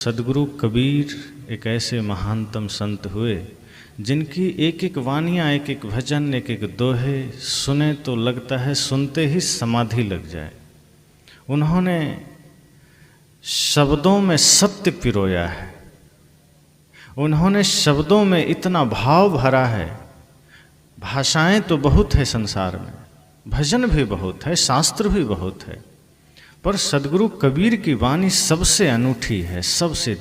सदगुरु कबीर एक ऐसे महानतम संत हुए जिनकी एक एक वानियाँ, एक एक भजन, एक एक दोहे सुने तो लगता है सुनते ही समाधि लग जाए। उन्होंने शब्दों में सत्य पिरोया है, उन्होंने शब्दों में इतना भाव भरा है। भाषाएं तो बहुत है संसार में, भजन भी बहुत है, शास्त्र भी बहुत है, पर सदगुरु कबीर की वाणी सबसे अनूठी है, सबसे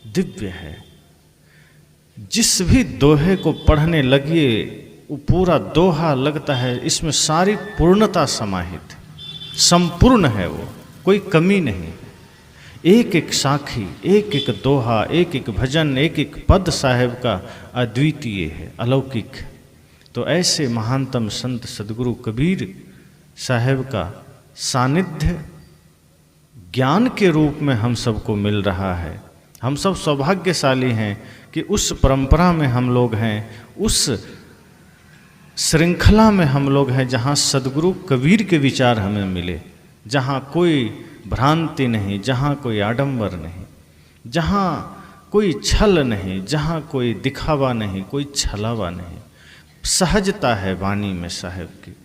दिव्य है। जिस भी दोहे को पढ़ने लगिए वो पूरा दोहा लगता है इसमें सारी पूर्णता समाहित, संपूर्ण है, वो कोई कमी नहीं। एक एक साखी, एक एक दोहा, एक एक भजन, एक एक पद साहेब का अद्वितीय है, अलौकिक। तो ऐसे महानतम संत सदगुरु कबीर साहेब का सानिध्य ज्ञान के रूप में हम सबको मिल रहा है। हम सब सौभाग्यशाली हैं कि उस परंपरा में हम लोग हैं, उस श्रृंखला में हम लोग हैं जहाँ सदगुरु कबीर के विचार हमें मिले, जहाँ कोई भ्रांति नहीं, जहाँ कोई आडंबर नहीं, जहाँ कोई छल नहीं, जहाँ कोई दिखावा नहीं, कोई छलावा नहीं, सहजता है वाणी में साहेब की।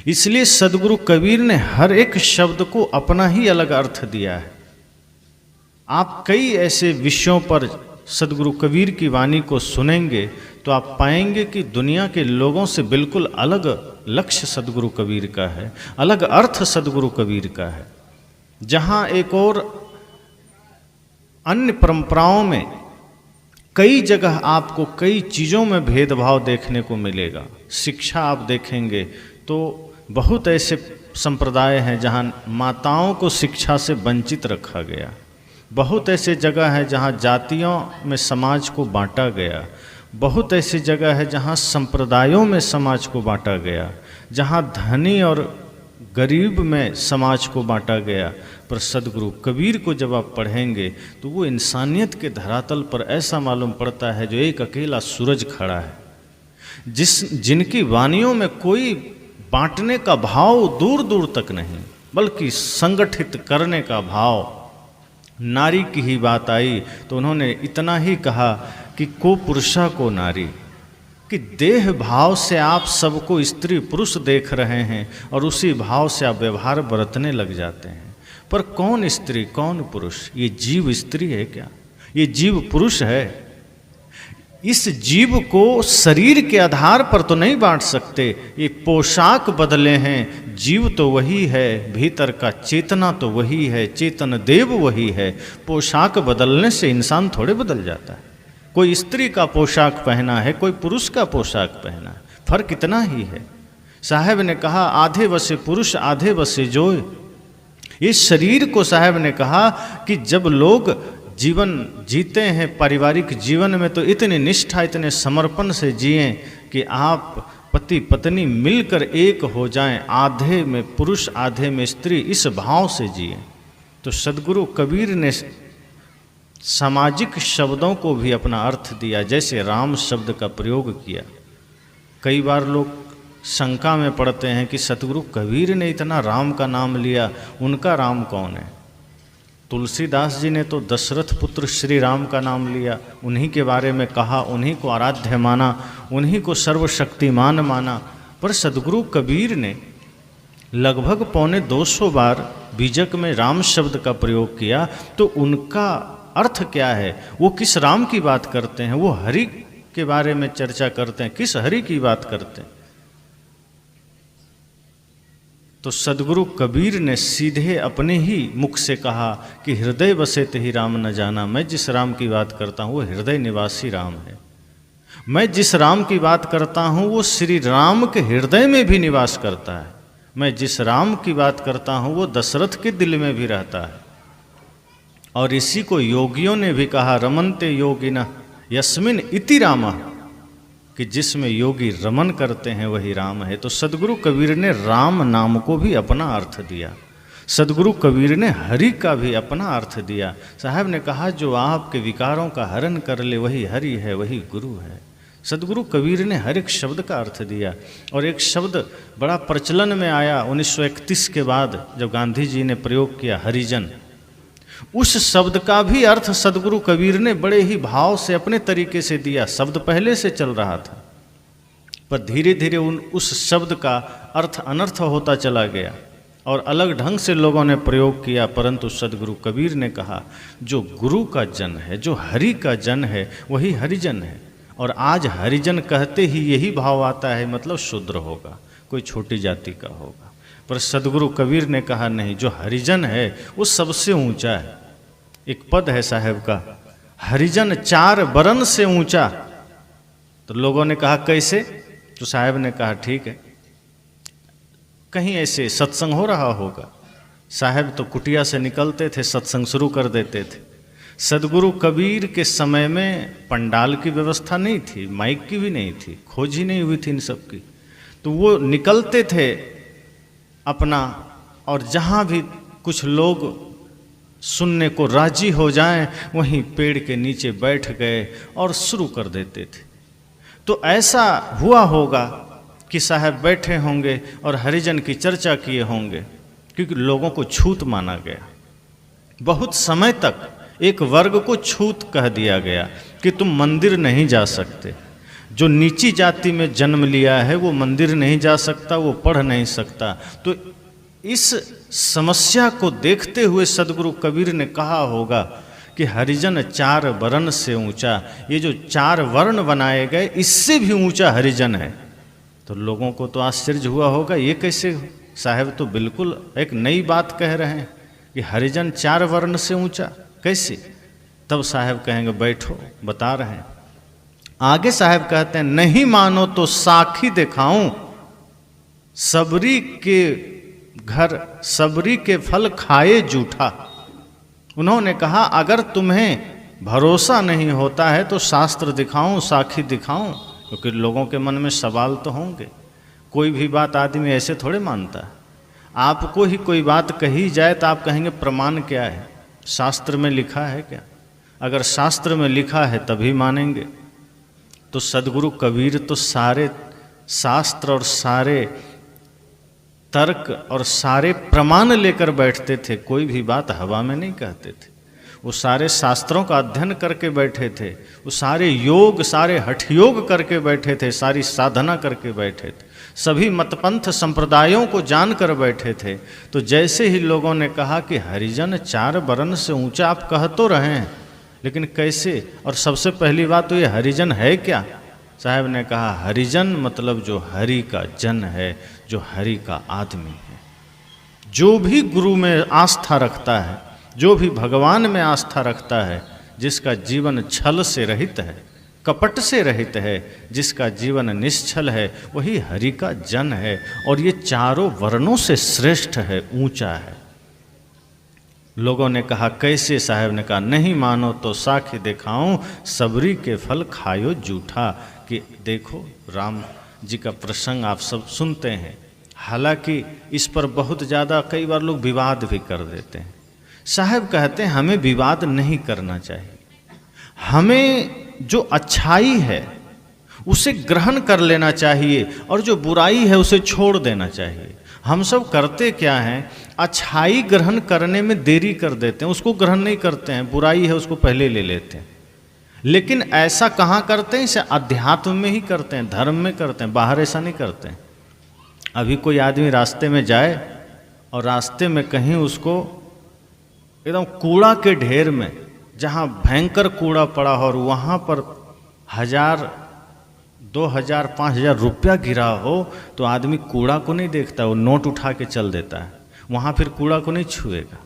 इसलिए सदगुरु कबीर ने हर एक शब्द को अपना ही अलग अर्थ दिया है। आप कई ऐसे विषयों पर सदगुरु कबीर की वाणी को सुनेंगे तो आप पाएंगे कि दुनिया के लोगों से बिल्कुल अलग लक्ष्य सदगुरु कबीर का है, अलग अर्थ सदगुरु कबीर का है। जहाँ एक और अन्य परंपराओं में कई जगह आपको कई चीज़ों में भेदभाव देखने को मिलेगा। शिक्षा आप देखेंगे तो बहुत ऐसे संप्रदाय हैं जहाँ माताओं को शिक्षा से वंचित रखा गया, बहुत ऐसे जगह है जहाँ जातियों में समाज को बांटा गया, बहुत ऐसी जगह है जहाँ संप्रदायों में समाज को बांटा गया, जहाँ धनी और गरीब में समाज को बांटा गया। पर सदगुरु कबीर को जब आप पढ़ेंगे तो वो इंसानियत के धरातल पर ऐसा मालूम पड़ता है जो एक अकेला सूरज खड़ा है, जिनकी वानियों में कोई बांटने का भाव दूर दूर तक नहीं, बल्कि संगठित करने का भाव। नारी की ही बात आई तो उन्होंने इतना ही कहा कि को पुरुषा को नारी, कि देह भाव से आप सबको स्त्री पुरुष देख रहे हैं और उसी भाव से आप व्यवहार बरतने लग जाते हैं। पर कौन स्त्री कौन पुरुष? ये जीव स्त्री है क्या? ये जीव पुरुष है? इस जीव को शरीर के आधार पर तो नहीं बांट सकते। ये पोशाक बदले हैं, जीव तो वही है, भीतर का चेतना तो वही है, चेतन देव वही है। पोशाक बदलने से इंसान थोड़े बदल जाता है। कोई स्त्री का पोशाक पहना है, कोई पुरुष का पोशाक पहना है, फर्क इतना ही है। साहब ने कहा आधे बसे पुरुष आधे बसे जोय। इस शरीर को साहब ने कहा कि जब लोग जीवन जीते हैं पारिवारिक जीवन में तो इतनी निष्ठा, इतने समर्पण से जिएं कि आप पति पत्नी मिलकर एक हो जाएं, आधे में पुरुष आधे में स्त्री, इस भाव से जिएं। तो सदगुरु कबीर ने सामाजिक शब्दों को भी अपना अर्थ दिया, जैसे राम शब्द का प्रयोग किया। कई बार लोग शंका में पड़ते हैं कि सतगुरु कबीर ने इतना राम का नाम लिया, उनका राम कौन है? तुलसीदास जी ने तो दशरथ पुत्र श्री राम का नाम लिया, उन्हीं के बारे में कहा, उन्हीं को आराध्य माना, उन्हीं को सर्वशक्तिमान माना। पर सदगुरु कबीर ने लगभग 250 बार बीजक में राम शब्द का प्रयोग किया। तो उनका अर्थ क्या है? वो किस राम की बात करते हैं? वो हरि के बारे में चर्चा करते हैं, किस हरि की बात करते हैं? तो सदगुरु कबीर ने सीधे अपने ही मुख से कहा कि हृदय बसे ते ही राम न जाना। मैं जिस राम की बात करता हूँ वो हृदय निवासी राम है। मैं जिस राम की बात करता हूँ वो श्री राम के हृदय में भी निवास करता है। मैं जिस राम की बात करता हूँ वो दशरथ के दिल में भी रहता है। और इसी को योगियों ने भी कहा रमनते योगिना यस्मिन इति रामा, कि जिसमें योगी रमन करते हैं वही राम है। तो सदगुरु कबीर ने राम नाम को भी अपना अर्थ दिया, सदगुरु कबीर ने हरि का भी अपना अर्थ दिया। साहब ने कहा जो आपके विकारों का हरण कर ले वही हरि है, वही गुरु है। सदगुरु कबीर ने हर एक शब्द का अर्थ दिया। और एक शब्द बड़ा प्रचलन में आया 1931 के बाद, जब गांधी जी ने प्रयोग किया हरिजन। उस शब्द का भी अर्थ सदगुरु कबीर ने बड़े ही भाव से अपने तरीके से दिया। शब्द पहले से चल रहा था, पर धीरे धीरे उस शब्द का अर्थ अनर्थ होता चला गया और अलग ढंग से लोगों ने प्रयोग किया। परंतु सदगुरु कबीर ने कहा, जो गुरु का जन है, जो हरि का जन है, वही हरिजन है। और आज हरिजन कहते ही यही भाव आता है, मतलब शूद्र होगा, कोई छोटी जाति का होगा। पर सदगुरु कबीर ने कहा नहीं, जो हरिजन है वो सबसे ऊंचा है। एक पद है साहब का, हरिजन 4 बरन से ऊंचा। तो लोगों ने कहा कैसे? तो साहब ने कहा ठीक है, कहीं ऐसे सत्संग हो रहा होगा। साहब तो कुटिया से निकलते थे, सत्संग शुरू कर देते थे। सदगुरु कबीर के समय में पंडाल की व्यवस्था नहीं थी, माइक की भी नहीं थी, खोज ही नहीं हुई थी इन सब की। तो वो निकलते थे अपना, और जहाँ भी कुछ लोग सुनने को राजी हो जाएं, वहीं पेड़ के नीचे बैठ गए और शुरू कर देते थे। तो ऐसा हुआ होगा कि साहब बैठे होंगे और हरिजन की चर्चा किए होंगे, क्योंकि लोगों को छूत माना गया। बहुत समय तक एक वर्ग को छूत कह दिया गया कि तुम मंदिर नहीं जा सकते। जो नीची जाति में जन्म लिया है वो मंदिर नहीं जा सकता, वो पढ़ नहीं सकता। तो इस समस्या को देखते हुए सदगुरु कबीर ने कहा होगा कि हरिजन 4 वर्ण से ऊंचा। ये जो 4 वर्ण बनाए गए, इससे भी ऊंचा हरिजन है। तो लोगों को तो आश्चर्य हुआ होगा, ये कैसे? साहब तो बिल्कुल एक नई बात कह रहे हैं कि हरिजन 4 वर्ण से ऊंचा, कैसे? तब साहब कहेंगे बैठो, बता रहे हैं। आगे साहब कहते हैं, नहीं मानो तो साखी दिखाऊं, सबरी के घर सबरी के फल खाए जूठा। उन्होंने कहा, अगर तुम्हें भरोसा नहीं होता है तो शास्त्र दिखाऊं, साखी दिखाऊं, क्योंकि लोगों के मन में सवाल तो होंगे। कोई भी बात आदमी ऐसे थोड़े मानता है। आपको ही कोई बात कही जाए तो आप कहेंगे प्रमाण क्या है, शास्त्र में लिखा है क्या? अगर शास्त्र में लिखा है तभी मानेंगे। तो सदगुरु कबीर तो सारे शास्त्र और सारे तर्क और सारे प्रमाण लेकर बैठते थे, कोई भी बात हवा में नहीं कहते थे। वो सारे शास्त्रों का अध्ययन करके बैठे थे, वो सारे योग, सारे हठ योग करके बैठे थे, सारी साधना करके बैठे थे, सभी मतपंथ संप्रदायों को जानकर बैठे थे। तो जैसे ही लोगों ने कहा कि हरिजन 4 वर्ण से ऊंचा, आप कह तो रहे हैं, लेकिन कैसे? और सबसे पहली बात तो ये हरिजन है क्या? साहब ने कहा, हरिजन मतलब जो हरि का जन है, जो हरि का आदमी है, जो भी गुरु में आस्था रखता है, जो भी भगवान में आस्था रखता है, जिसका जीवन छल से रहित है, कपट से रहित है, जिसका जीवन निश्छल है, वही हरि का जन है। और ये 4 वर्णों से श्रेष्ठ है, ऊंचा है। लोगों ने कहा कैसे? साहब ने कहा, नहीं मानो तो साखी दिखाऊं, सबरी के फल खायो जूठा। कि देखो, राम जी का प्रसंग आप सब सुनते हैं, हालांकि इस पर बहुत ज़्यादा कई बार लोग विवाद भी कर देते हैं। साहब कहते हैं हमें विवाद नहीं करना चाहिए, हमें जो अच्छाई है उसे ग्रहण कर लेना चाहिए और जो बुराई है उसे छोड़ देना चाहिए। हम सब करते क्या हैं, अच्छाई ग्रहण करने में देरी कर देते हैं, उसको ग्रहण नहीं करते हैं, बुराई है उसको पहले ले लेते हैं। लेकिन ऐसा कहाँ करते हैं? इसे अध्यात्म में ही करते हैं, धर्म में करते हैं, बाहर ऐसा नहीं करते हैं। अभी कोई आदमी रास्ते में जाए और रास्ते में कहीं उसको एकदम कूड़ा के ढेर में, जहाँ भयंकर कूड़ा पड़ा हो और वहाँ पर 1000, 2000, 5000 रुपया गिरा हो, तो आदमी कूड़ा को नहीं देखता, वो नोट उठा के चल देता है, वहाँ फिर कूड़ा को नहीं छुएगा।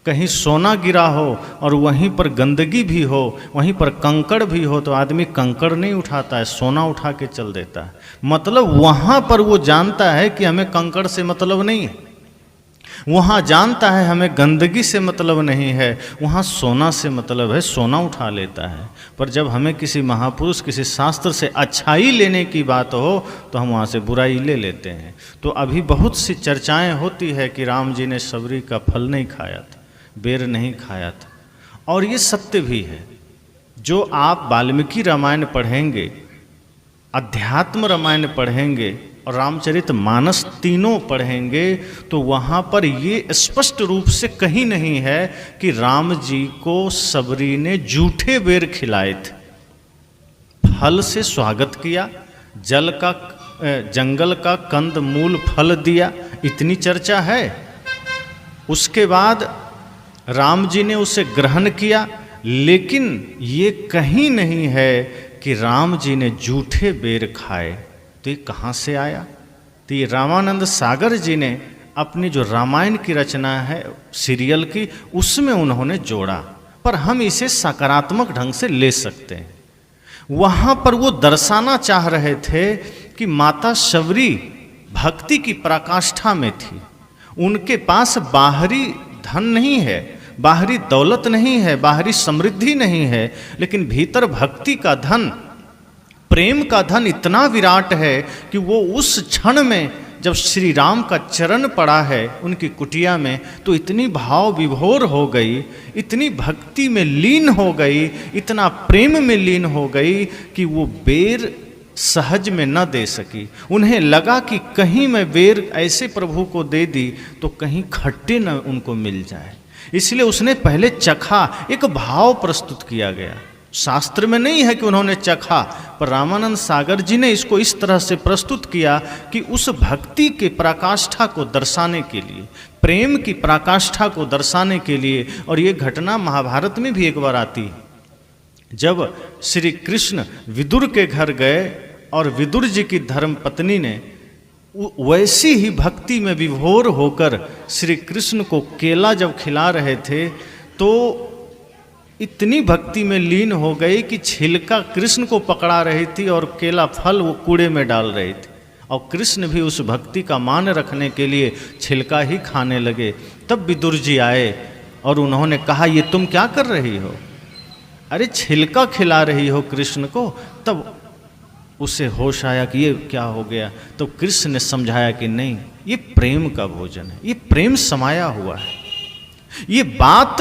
कहीं सोना गिरा हो और वहीं पर गंदगी भी हो, वहीं पर कंकड़ भी हो, तो आदमी कंकड़ नहीं उठाता है, सोना उठा के चल देता है। मतलब वहाँ पर वो जानता है कि हमें कंकड़ से मतलब नहीं है, वहाँ जानता है हमें गंदगी से मतलब नहीं है, वहाँ सोना से मतलब है, सोना उठा लेता है। पर जब हमें किसी महापुरुष, किसी शास्त्र से अच्छाई लेने की बात हो तो हम वहाँ से बुराई ले लेते हैं। तो अभी बहुत सी चर्चाएं होती है कि राम जी ने सबरी का फल नहीं खाया था, बेर नहीं खाया था, और ये सत्य भी है। जो आप वाल्मीकि रामायण पढ़ेंगे, अध्यात्म रामायण पढ़ेंगे, और रामचरितमानस तीनों पढ़ेंगे तो वहाँ पर ये स्पष्ट रूप से कहीं नहीं है कि राम जी को सबरी ने जूठे बेर खिलाए थे। फल से स्वागत किया, जंगल का कंद मूल फल दिया, इतनी चर्चा है। उसके बाद राम जी ने उसे ग्रहण किया, लेकिन ये कहीं नहीं है कि राम जी ने जूठे बेर खाए। तो ये कहाँ से आया? तो ये रामानंद सागर जी ने अपनी जो रामायण की रचना है सीरियल की, उसमें उन्होंने जोड़ा, पर हम इसे सकारात्मक ढंग से ले सकते हैं। वहाँ पर वो दर्शाना चाह रहे थे कि माता शबरी भक्ति की पराकाष्ठा में थी। उनके पास बाहरी धन नहीं है, बाहरी दौलत नहीं है, बाहरी समृद्धि नहीं है, लेकिन भीतर भक्ति का धन, प्रेम का धन इतना विराट है कि वो उस क्षण में जब श्री राम का चरण पड़ा है उनकी कुटिया में, तो इतनी भाव विभोर हो गई, इतनी भक्ति में लीन हो गई, इतना प्रेम में लीन हो गई कि वो बेर सहज में न दे सकी। उन्हें लगा कि कहीं मैं बेर ऐसे प्रभु को दे दी तो कहीं खट्टे न उनको मिल जाए, इसलिए उसने पहले चखा। एक भाव प्रस्तुत किया गया, शास्त्र में नहीं है कि उन्होंने चखा, पर रामानंद सागर जी ने इसको इस तरह से प्रस्तुत किया कि उस भक्ति के पराकाष्ठा को दर्शाने के लिए, प्रेम की पराकाष्ठा को दर्शाने के लिए। और ये घटना महाभारत में भी एक बार आती है, जब श्री कृष्ण विदुर के घर गए और विदुर जी की धर्म पत्नी ने वैसी ही भक्ति में विभोर होकर श्री कृष्ण को केला जब खिला रहे थे, तो इतनी भक्ति में लीन हो गई कि छिलका कृष्ण को पकड़ा रही थी और केला फल वो कूड़े में डाल रही थी, और कृष्ण भी उस भक्ति का मान रखने के लिए छिलका ही खाने लगे। तब विदुर जी आए और उन्होंने कहा, ये तुम क्या कर रही हो? अरे छिलका खिला रही हो कृष्ण को। तब उसे होश आया कि ये क्या हो गया। तो कृष्ण ने समझाया कि नहीं, ये प्रेम का भोजन है, ये प्रेम समाया हुआ है, ये बात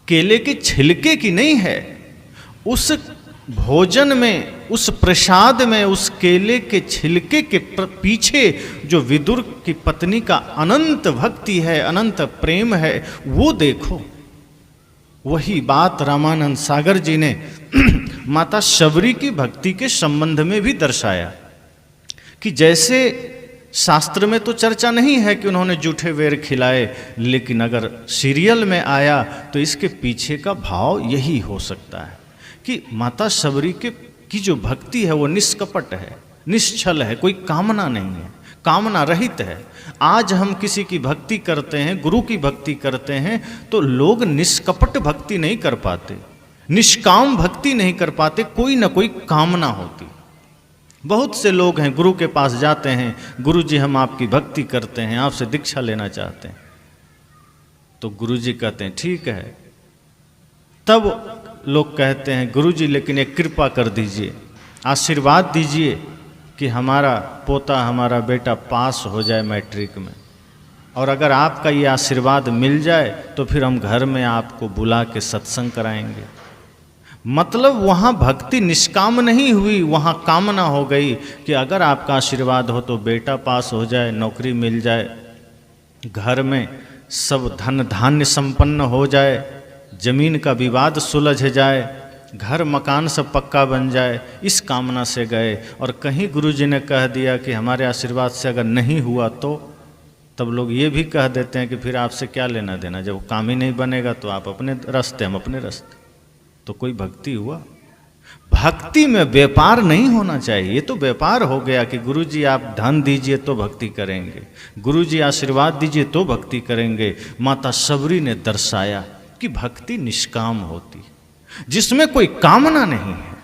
केले के छिलके की नहीं है। उस भोजन में, उस प्रसाद में, उस केले के छिलके के पीछे जो विदुर की पत्नी का अनंत भक्ति है, अनंत प्रेम है, वो देखो। वही बात रामानंद सागर जी ने माता शबरी की भक्ति के संबंध में भी दर्शाया कि जैसे शास्त्र में तो चर्चा नहीं है कि उन्होंने जूठे बेर खिलाए, लेकिन अगर सीरियल में आया तो इसके पीछे का भाव यही हो सकता है कि माता शबरी की जो भक्ति है वो निष्कपट है, निश्चल है, कोई कामना नहीं है, कामना रहित है। आज हम किसी की भक्ति करते हैं, गुरु की भक्ति करते हैं, तो लोग निष्कपट भक्ति नहीं कर पाते, निष्काम भक्ति नहीं कर पाते, कोई ना कोई कामना होती। बहुत से लोग हैं गुरु के पास जाते हैं, गुरु जी हम आपकी भक्ति करते हैं, आपसे दीक्षा लेना चाहते हैं। तो गुरु जी कहते हैं ठीक है। तब लोग कहते हैं गुरु जी लेकिन एक कृपा कर दीजिए, आशीर्वाद दीजिए कि हमारा पोता, हमारा बेटा पास हो जाए मैट्रिक में, और अगर आपका ये आशीर्वाद मिल जाए तो फिर हम घर में आपको बुला के सत्संग कराएंगे। मतलब वहाँ भक्ति निष्काम नहीं हुई, वहाँ कामना हो गई कि अगर आपका आशीर्वाद हो तो बेटा पास हो जाए, नौकरी मिल जाए, घर में सब धन धान्य संपन्न हो जाए, जमीन का विवाद सुलझ जाए, घर मकान सब पक्का बन जाए, इस कामना से गए। और कहीं गुरुजी ने कह दिया कि हमारे आशीर्वाद से अगर नहीं हुआ तो, तब लोग ये भी कह देते हैं कि फिर आपसे क्या लेना देना, जब काम ही नहीं बनेगा तो आप अपने रास्ते, हम अपने रास्ते। तो कोई भक्ति हुआ? भक्ति में व्यापार नहीं होना चाहिए। ये तो व्यापार हो गया कि गुरुजी आप धन दीजिए तो भक्ति करेंगे, गुरुजी आशीर्वाद दीजिए तो भक्ति करेंगे। माता शबरी ने दर्शाया कि भक्ति निष्काम होती, जिसमें कोई कामना नहीं है।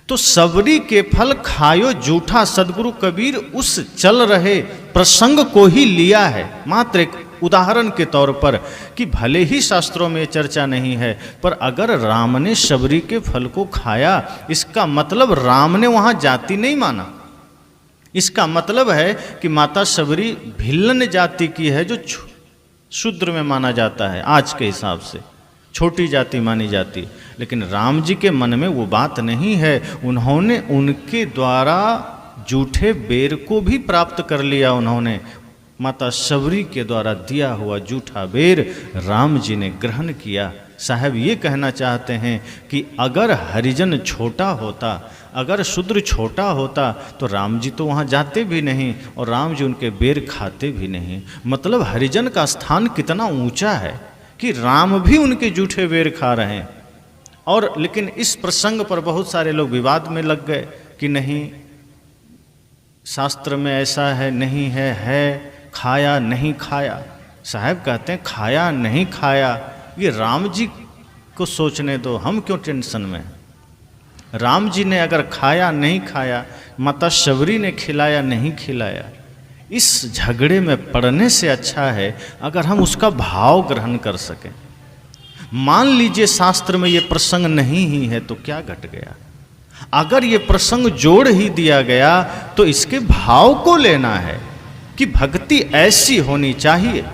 तो सबरी के फल खायो जूठा, सदगुरु कबीर उस चल रहे प्रसंग को ही लिया है मात्र एक उदाहरण के तौर पर, कि भले ही शास्त्रों में चर्चा नहीं है, पर अगर राम ने शबरी के फल को खाया, इसका मतलब राम ने वहां जाति नहीं माना। इसका मतलब है कि माता शबरी भिल्लन जाति की है, जो शूद्र में माना जाता है, आज के हिसाब से छोटी जाति मानी जाती। लेकिन राम जी के मन में वो बात नहीं है। उन्होंने उनके द्वारा जूठे बेर को भी प्राप्त कर लिया उन्होंने। माता शबरी के द्वारा दिया हुआ जूठा बेर राम जी ने ग्रहण किया। साहब ये कहना चाहते हैं कि अगर हरिजन छोटा होता, अगर शूद्र छोटा होता तो राम जी तो वहाँ जाते भी नहीं और राम जी उनके बेर खाते भी नहीं। मतलब हरिजन का स्थान कितना ऊंचा है कि राम भी उनके जूठे बेर खा रहे हैं। और लेकिन इस प्रसंग पर बहुत सारे लोग विवाद में लग गए कि नहीं, शास्त्र में ऐसा है, नहीं है, खाया नहीं खाया। साहब कहते हैं खाया नहीं खाया ये राम जी को सोचने दो, हम क्यों टेंशन में। राम जी ने अगर खाया नहीं खाया, माता शबरी ने खिलाया नहीं खिलाया, इस झगड़े में पड़ने से अच्छा है अगर हम उसका भाव ग्रहण कर सकें। मान लीजिए शास्त्र में ये प्रसंग नहीं ही है तो क्या घट गया। अगर ये प्रसंग जोड़ ही दिया गया तो इसके भाव को लेना है कि भक्ति ऐसी होनी चाहिए,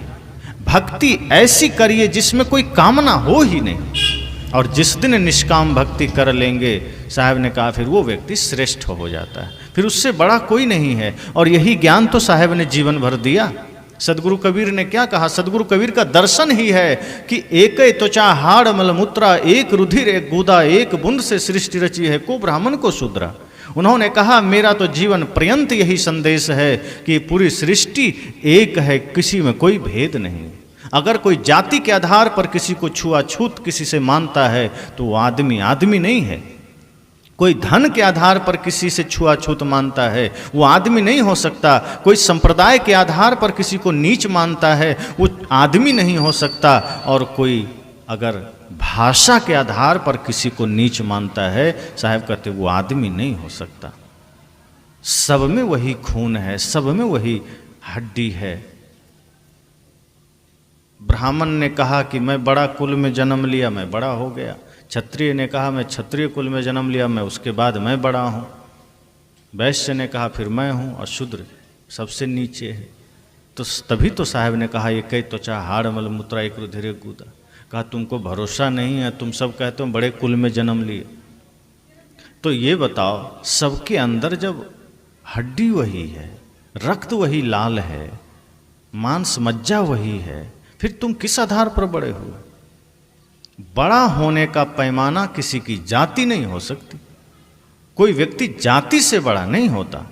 भक्ति ऐसी करिए जिसमें कोई कामना हो ही नहीं। और जिस दिन निष्काम भक्ति कर लेंगे, साहब ने कहा, फिर वो व्यक्ति श्रेष्ठ हो जाता है, फिर उससे बड़ा कोई नहीं है। और यही ज्ञान तो साहब ने जीवन भर दिया। सदगुरु कबीर ने क्या कहा? सदगुरु कबीर का दर्शन ही है कि एक त्वचा हाड़ मलमूत्रा, एक रुधिर एक गुदा, एक बूंद से सृष्टि रची है, को ब्राह्मण को शूद्रा। उन्होंने कहा मेरा तो जीवन पर्यंत यही संदेश है कि पूरी सृष्टि एक है, किसी में कोई भेद नहीं। अगर कोई जाति के आधार पर किसी को छुआछूत किसी से मानता है तो वो आदमी आदमी नहीं है। कोई धन के आधार पर किसी से छुआछूत मानता है वो आदमी नहीं हो सकता। कोई संप्रदाय के आधार पर किसी को नीच मानता है वो आदमी नहीं हो सकता। और कोई अगर भाषा के आधार पर किसी को नीच मानता है, साहब कहते वो आदमी नहीं हो सकता। सब में वही खून है, सब में वही हड्डी है। ब्राह्मण ने कहा कि मैं बड़ा कुल में जन्म लिया, मैं बड़ा हो गया। क्षत्रिय ने कहा मैं क्षत्रिय कुल में जन्म लिया, मैं उसके बाद मैं बड़ा हूँ। वैश्य ने कहा फिर मैं हूँ, और शूद्र सबसे नीचे है। तो तभी तो साहब ने कहा ये कई त्वचा हाड़ मल मूत्रा एक रुधिर कूदा। कहा तुमको भरोसा नहीं है, तुम सब कहते हो बड़े कुल में जन्म लिए। तो ये बताओ, सबके अंदर जब हड्डी वही है, रक्त वही लाल है, मांस मज्जा वही है, फिर तुम किस आधार पर बड़े हुए? बड़ा होने का पैमाना किसी की जाति नहीं हो सकती। कोई व्यक्ति जाति से बड़ा नहीं होता,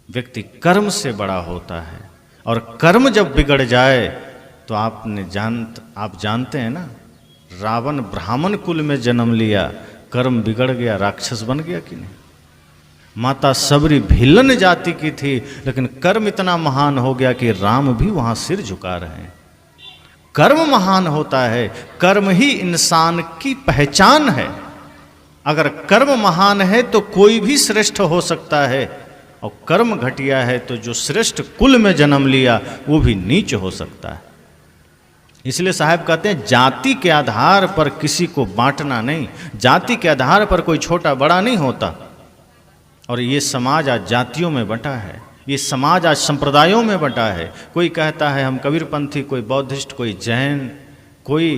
व्यक्ति कर्म से बड़ा होता है। और कर्म जब बिगड़ जाए तो आप जानते हैं ना, रावण ब्राह्मण कुल में जन्म लिया, कर्म बिगड़ गया, राक्षस बन गया कि नहीं। माता शबरी भिलन जाति की थी, लेकिन कर्म इतना महान हो गया कि राम भी वहां सिर झुका रहे हैं। कर्म महान होता है, कर्म ही इंसान की पहचान है। अगर कर्म महान है तो कोई भी श्रेष्ठ हो सकता है, और कर्म घटिया है तो जो श्रेष्ठ कुल में जन्म लिया वो भी नीच हो सकता है। इसलिए साहब कहते हैं जाति के आधार पर किसी को बांटना नहीं, जाति के आधार पर कोई छोटा बड़ा नहीं होता। और ये समाज आज जातियों में बंटा है, ये समाज आज संप्रदायों में बंटा है। कोई कहता है हम कबीरपंथी, कोई बौद्धिस्ट, कोई जैन, कोई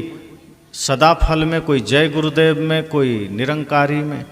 सदाफल में, कोई जय गुरुदेव में, कोई निरंकारी में।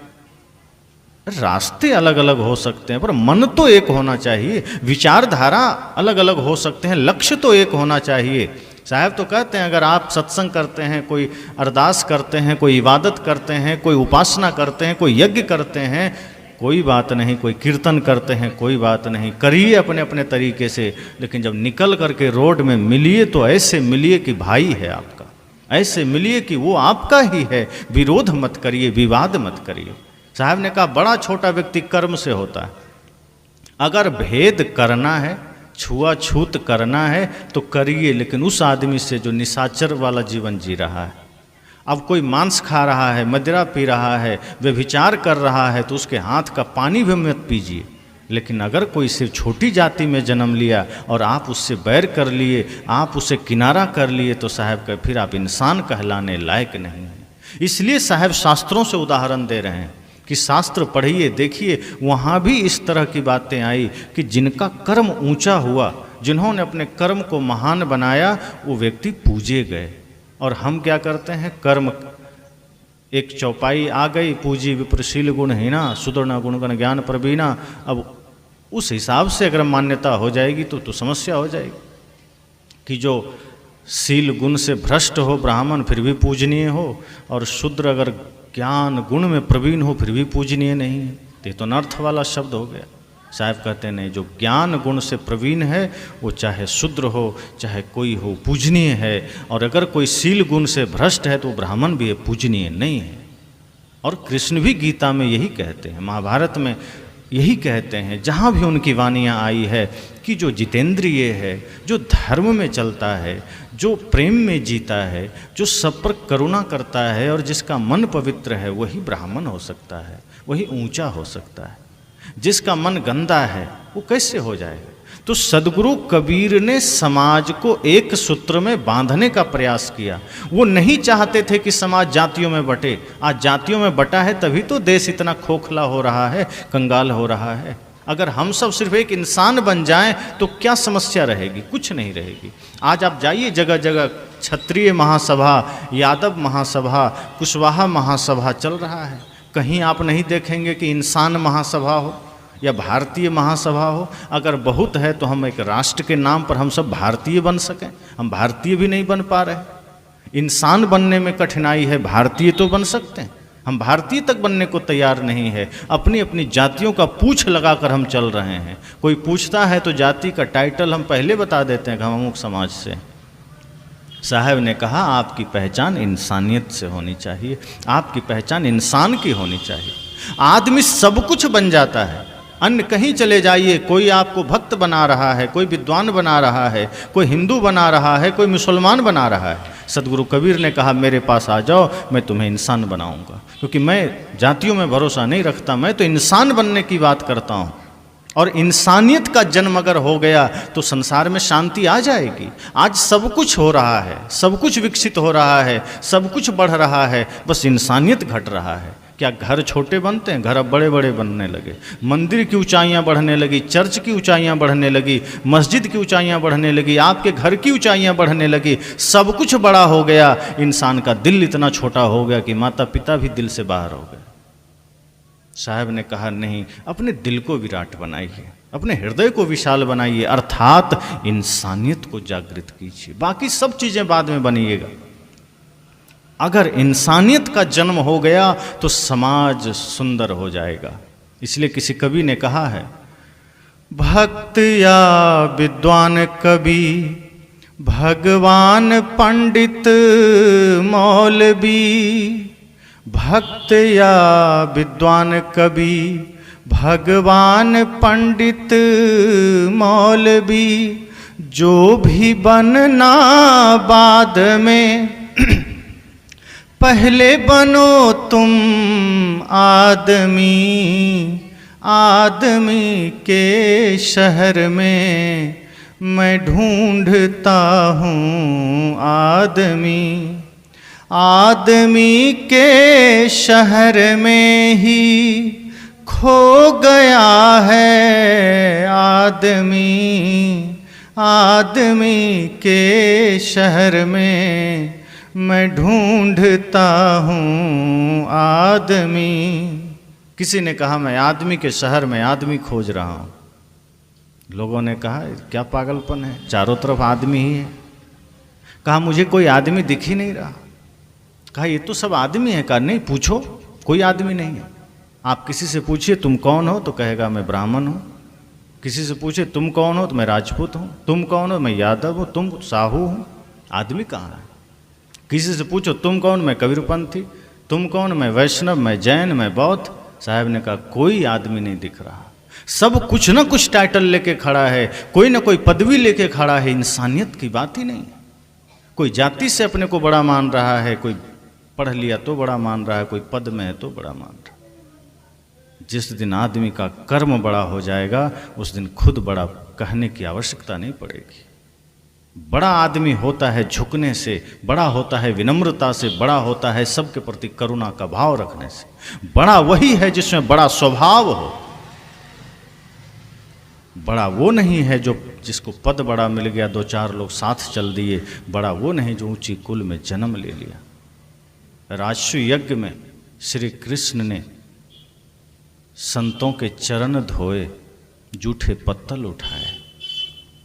रास्ते अलग अलग हो सकते हैं पर मन तो एक होना चाहिए। विचारधारा अलग अलग हो सकते हैं, लक्ष्य तो एक होना चाहिए। साहब तो कहते हैं अगर आप सत्संग करते हैं, कोई अरदास करते हैं, कोई इबादत करते हैं, कोई उपासना करते हैं, कोई यज्ञ करते हैं, कोई बात नहीं, कोई कीर्तन करते हैं, कोई बात नहीं, करिए अपने अपने तरीके से। लेकिन जब निकल करके रोड में मिलिए तो ऐसे मिलिए कि भाई है आपका, ऐसे मिलिए कि वो आपका ही है। विरोध मत करिए, विवाद मत करिए। साहब ने कहा बड़ा छोटा व्यक्ति कर्म से होता है। अगर भेद करना है, छुआछूत करना है तो करिए, लेकिन उस आदमी से जो निशाचर वाला जीवन जी रहा है। अब कोई मांस खा रहा है, मदिरा पी रहा है, व्यभिचार कर रहा है तो उसके हाथ का पानी भी मत पीजिए। लेकिन अगर कोई सिर्फ छोटी जाति में जन्म लिया और आप उससे बैर कर लिए, आप उसे किनारा कर लिए, तो साहब का फिर आप इंसान कहलाने लायक नहीं हैं। इसलिए साहब शास्त्रों से उदाहरण दे रहे हैं कि शास्त्र पढ़िए, देखिए, वहाँ भी इस तरह की बातें आई कि जिनका कर्म ऊंचा हुआ, जिन्होंने अपने कर्म को महान बनाया, वो व्यक्ति पूजे गए। और हम क्या करते हैं, कर्म एक चौपाई आ गई, पूजी विप्रशील गुणहीना, सुदृढ़ गुणगण ज्ञान प्रवीणा। अब उस हिसाब से अगर मान्यता हो जाएगी तो समस्या हो जाएगी कि जो शील गुण से भ्रष्ट हो ब्राह्मण फिर भी पूजनीय हो, और शूद्र अगर ज्ञान गुण में प्रवीण हो फिर भी पूजनीय नहीं है। ये तो अनर्थ वाला शब्द हो गया। साहब कहते हैं नहीं, जो ज्ञान गुण से प्रवीण है वो चाहे शूद्र हो चाहे कोई हो पूजनीय है, और अगर कोई शील गुण से भ्रष्ट है तो ब्राह्मण भी है, पूजनीय नहीं है। और कृष्ण भी गीता में यही कहते हैं, महाभारत में यही कहते हैं, जहाँ भी उनकी वाणियाँ आई है कि जो जितेंद्रिय है, जो धर्म में चलता है, जो प्रेम में जीता है, जो सब पर करुणा करता है और जिसका मन पवित्र है, वही ब्राह्मण हो सकता है, वही ऊंचा हो सकता है। जिसका मन गंदा है वो कैसे हो जाएगा? तो सदगुरु कबीर ने समाज को एक सूत्र में बांधने का प्रयास किया। वो नहीं चाहते थे कि समाज जातियों में बटे। आज जातियों में बटा है तभी तो देश इतना खोखला हो रहा है, कंगाल हो रहा है। अगर हम सब सिर्फ एक इंसान बन जाएं तो क्या समस्या रहेगी? कुछ नहीं रहेगी। आज आप जाइए जगह जगह, क्षत्रिय महासभा, यादव महासभा, कुशवाहा महासभा चल रहा है। कहीं आप नहीं देखेंगे कि इंसान महासभा हो या भारतीय महासभा हो। अगर बहुत है तो हम एक राष्ट्र के नाम पर हम सब भारतीय बन सकें। हम भारतीय भी नहीं बन पा रहे। इंसान बनने में कठिनाई है, भारतीय तो बन सकते हैं। हम भारतीय तक बनने को तैयार नहीं है। अपनी अपनी जातियों का पूछ लगाकर हम चल रहे हैं। कोई पूछता है तो जाति का टाइटल हम पहले बता देते हैं कि हम अमुक समाज से। साहब ने कहा आपकी पहचान इंसानियत से होनी चाहिए, आपकी पहचान इंसान की होनी चाहिए। आदमी सब कुछ बन जाता है। अन्य कहीं चले जाइए, कोई आपको भक्त बना रहा है, कोई विद्वान बना रहा है, कोई हिंदू बना रहा है, कोई मुसलमान बना रहा है। सदगुरु कबीर ने कहा मेरे पास आ जाओ, मैं तुम्हें इंसान बनाऊंगा। क्योंकि मैं जातियों में भरोसा नहीं रखता, मैं तो इंसान बनने की बात करता हूँ। और इंसानियत का जन्म अगर हो गया तो संसार में शांति आ जाएगी। आज सब कुछ हो रहा है, सब कुछ विकसित हो रहा है, सब कुछ बढ़ रहा है, बस इंसानियत घट रहा है। क्या घर छोटे बनते हैं? घर अब बड़े बड़े बनने लगे। मंदिर की ऊंचाइयां बढ़ने लगी, चर्च की ऊंचाइयां बढ़ने लगी, मस्जिद की ऊंचाइयां बढ़ने लगी, आपके घर की ऊंचाइयां बढ़ने लगी। सब कुछ बड़ा हो गया, इंसान का दिल इतना छोटा हो गया कि माता पिता भी दिल से बाहर हो गए। साहब ने कहा नहीं, अपने दिल को विराट बनाइए, अपने हृदय को विशाल बनाइए, अर्थात इंसानियत को जागृत कीजिए। बाकी सब चीजें बाद में बनिएगा। अगर इंसानियत का जन्म हो गया तो समाज सुंदर हो जाएगा। इसलिए किसी कवि ने कहा है, भक्त या विद्वान कवि, भगवान पंडित मौलवी। भक्त या विद्वान कवि, भगवान पंडित मौलवी। जो भी बनना बाद में, पहले बनो तुम आदमी। आदमी के शहर में मैं ढूंढता हूँ आदमी। आदमी के शहर में ही खो गया है आदमी। आदमी के शहर में मैं ढूंढता हूँ आदमी। किसी ने कहा मैं आदमी के शहर में आदमी खोज रहा हूँ। लोगों ने कहा क्या पागलपन है, चारों तरफ आदमी ही है। कहा मुझे कोई आदमी दिख ही नहीं रहा। कहा ये तो सब आदमी है। कहा नहीं, पूछो, कोई आदमी नहीं है। आप किसी से पूछिए तुम कौन हो तो कहेगा मैं ब्राह्मण हूँ। किसी से पूछे तुम कौन हो तो मैं राजपूत हूँ। तुम कौन हो? मैं यादव हूँ। तुम साहू हूँ। आदमी कहाँ है? किसी से पूछो तुम कौन? मैं कबीरपंथी। तुम कौन? मैं वैष्णव, मैं जैन, मैं बौद्ध। साहब ने कहा कोई आदमी नहीं दिख रहा। सब कुछ ना कुछ टाइटल लेके खड़ा है, कोई ना कोई पदवी लेके खड़ा है। इंसानियत की बात ही नहीं। कोई जाति से अपने को बड़ा मान रहा है, कोई पढ़ लिया तो बड़ा मान रहा है, कोई पद में है तो बड़ा मान रहा है। जिस दिन आदमी का कर्म बड़ा हो जाएगा उस दिन खुद बड़ा कहने की आवश्यकता नहीं पड़ेगी। बड़ा आदमी होता है झुकने से, बड़ा होता है विनम्रता से, बड़ा होता है सबके प्रति करुणा का भाव रखने से। बड़ा वही है जिसमें बड़ा स्वभाव हो। बड़ा वो नहीं है जो जिसको पद बड़ा मिल गया, दो चार लोग साथ चल दिए। बड़ा वो नहीं जो ऊंची कुल में जन्म ले लिया। राजसु यज्ञ में श्री कृष्ण ने संतों के चरण धोए जूठे पत्तल उठाए।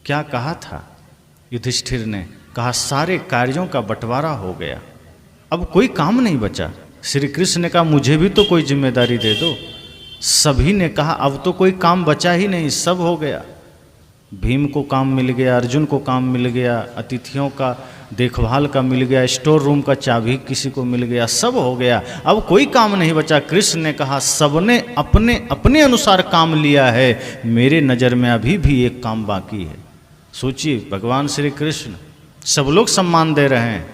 क्या कहा था युधिष्ठिर ने? कहा सारे कार्यों का बंटवारा हो गया, अब कोई काम नहीं बचा। श्री कृष्ण ने कहा मुझे भी तो कोई जिम्मेदारी दे दो। सभी ने कहा अब तो कोई काम बचा ही नहीं, सब हो गया। भीम को काम मिल गया, अर्जुन को काम मिल गया, अतिथियों का देखभाल का मिल गया, स्टोर रूम का चाबी किसी को मिल गया, सब हो गया, अब कोई काम नहीं बचा। कृष्ण ने कहा सबने अपने अपने अनुसार काम लिया है, मेरे नज़र में अभी भी एक काम बाकी है। सोचिए, भगवान श्री कृष्ण सब लोग सम्मान दे रहे हैं,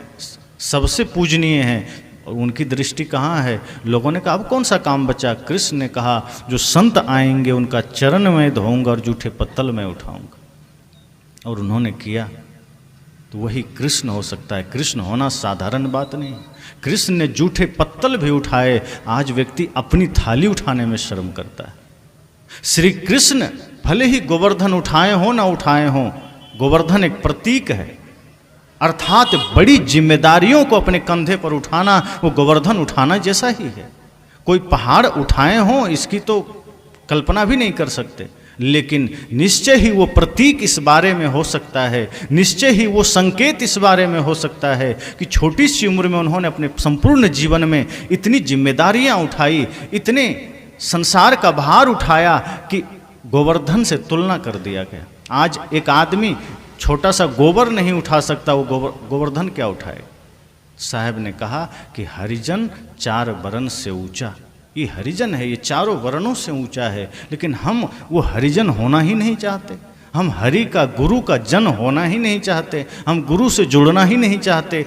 सबसे पूजनीय हैं, और उनकी दृष्टि कहाँ है? लोगों ने कहा अब कौन सा काम बचा? कृष्ण ने कहा जो संत आएंगे उनका चरण में धोऊंगा और जूठे पत्तल में उठाऊंगा। और उन्होंने किया, तो वही कृष्ण हो सकता है। कृष्ण होना साधारण बात नहीं। कृष्ण ने जूठे पत्तल भी उठाए, आज व्यक्ति अपनी थाली उठाने में शर्म करता है। श्री कृष्ण भले ही गोवर्धन उठाए हो ना उठाए हो, गोवर्धन एक प्रतीक है, अर्थात बड़ी जिम्मेदारियों को अपने कंधे पर उठाना वो गोवर्धन उठाना जैसा ही है। कोई पहाड़ उठाए हों इसकी तो कल्पना भी नहीं कर सकते, लेकिन निश्चय ही वो प्रतीक इस बारे में हो सकता है, निश्चय ही वो संकेत इस बारे में हो सकता है कि छोटी सी उम्र में उन्होंने अपने संपूर्ण जीवन में इतनी जिम्मेदारियां उठाई, इतने संसार का भार उठाया कि गोवर्धन से तुलना कर दिया गया। आज एक आदमी छोटा सा गोबर नहीं उठा सकता, वो गोवर्धन क्या उठाए? साहब ने कहा कि हरिजन 4 वर्ण से ऊंचा, ये हरिजन है, ये चारों वर्णों से ऊंचा है, लेकिन हम वो हरिजन होना ही नहीं चाहते। हम हरि का गुरु का जन होना ही नहीं चाहते, हम गुरु से जुड़ना ही नहीं चाहते।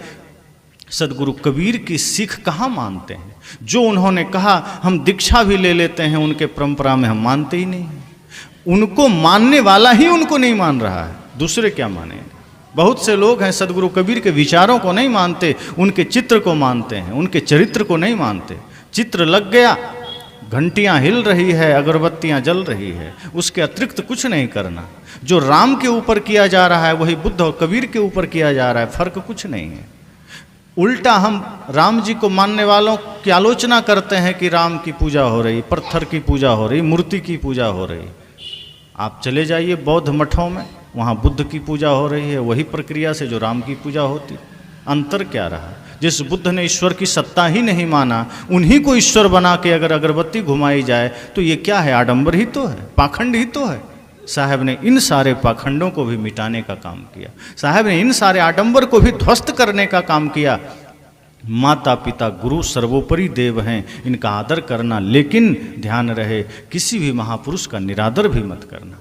सदगुरु कबीर की सीख कहाँ मानते हैं? जो उन्होंने कहा हम दीक्षा भी ले लेते हैं, उनके परंपरा में हम मानते ही नहीं। उनको मानने वाला ही उनको नहीं मान रहा है, दूसरे क्या मानेंगे? बहुत से लोग हैं सदगुरु कबीर के विचारों को नहीं मानते, उनके चित्र को मानते हैं, उनके चरित्र को नहीं मानते। चित्र लग गया, घंटियां हिल रही है, अगरबत्तियां जल रही है, उसके अतिरिक्त कुछ नहीं करना। जो राम के ऊपर किया जा रहा है वही बुद्ध और कबीर के ऊपर किया जा रहा है, फर्क कुछ नहीं है। उल्टा हम राम जी को मानने वालों की आलोचना करते हैं कि राम की पूजा हो रही, पत्थर की पूजा हो रही, मूर्ति की पूजा हो रही। आप चले जाइए बौद्ध मठों में, वहाँ बुद्ध की पूजा हो रही है, वही प्रक्रिया से जो राम की पूजा होती। अंतर क्या रहा? जिस बुद्ध ने ईश्वर की सत्ता ही नहीं माना, उन्हीं को ईश्वर बना के अगर अगरबत्ती घुमाई जाए तो ये क्या है? आडंबर ही तो है, पाखंड ही तो है। साहब ने इन सारे पाखंडों को भी मिटाने का काम किया, साहब ने इन सारे आडंबर को भी ध्वस्त करने का काम किया। माता पिता गुरु सर्वोपरि देव हैं, इनका आदर करना, लेकिन ध्यान रहे किसी भी महापुरुष का निरादर भी मत करना।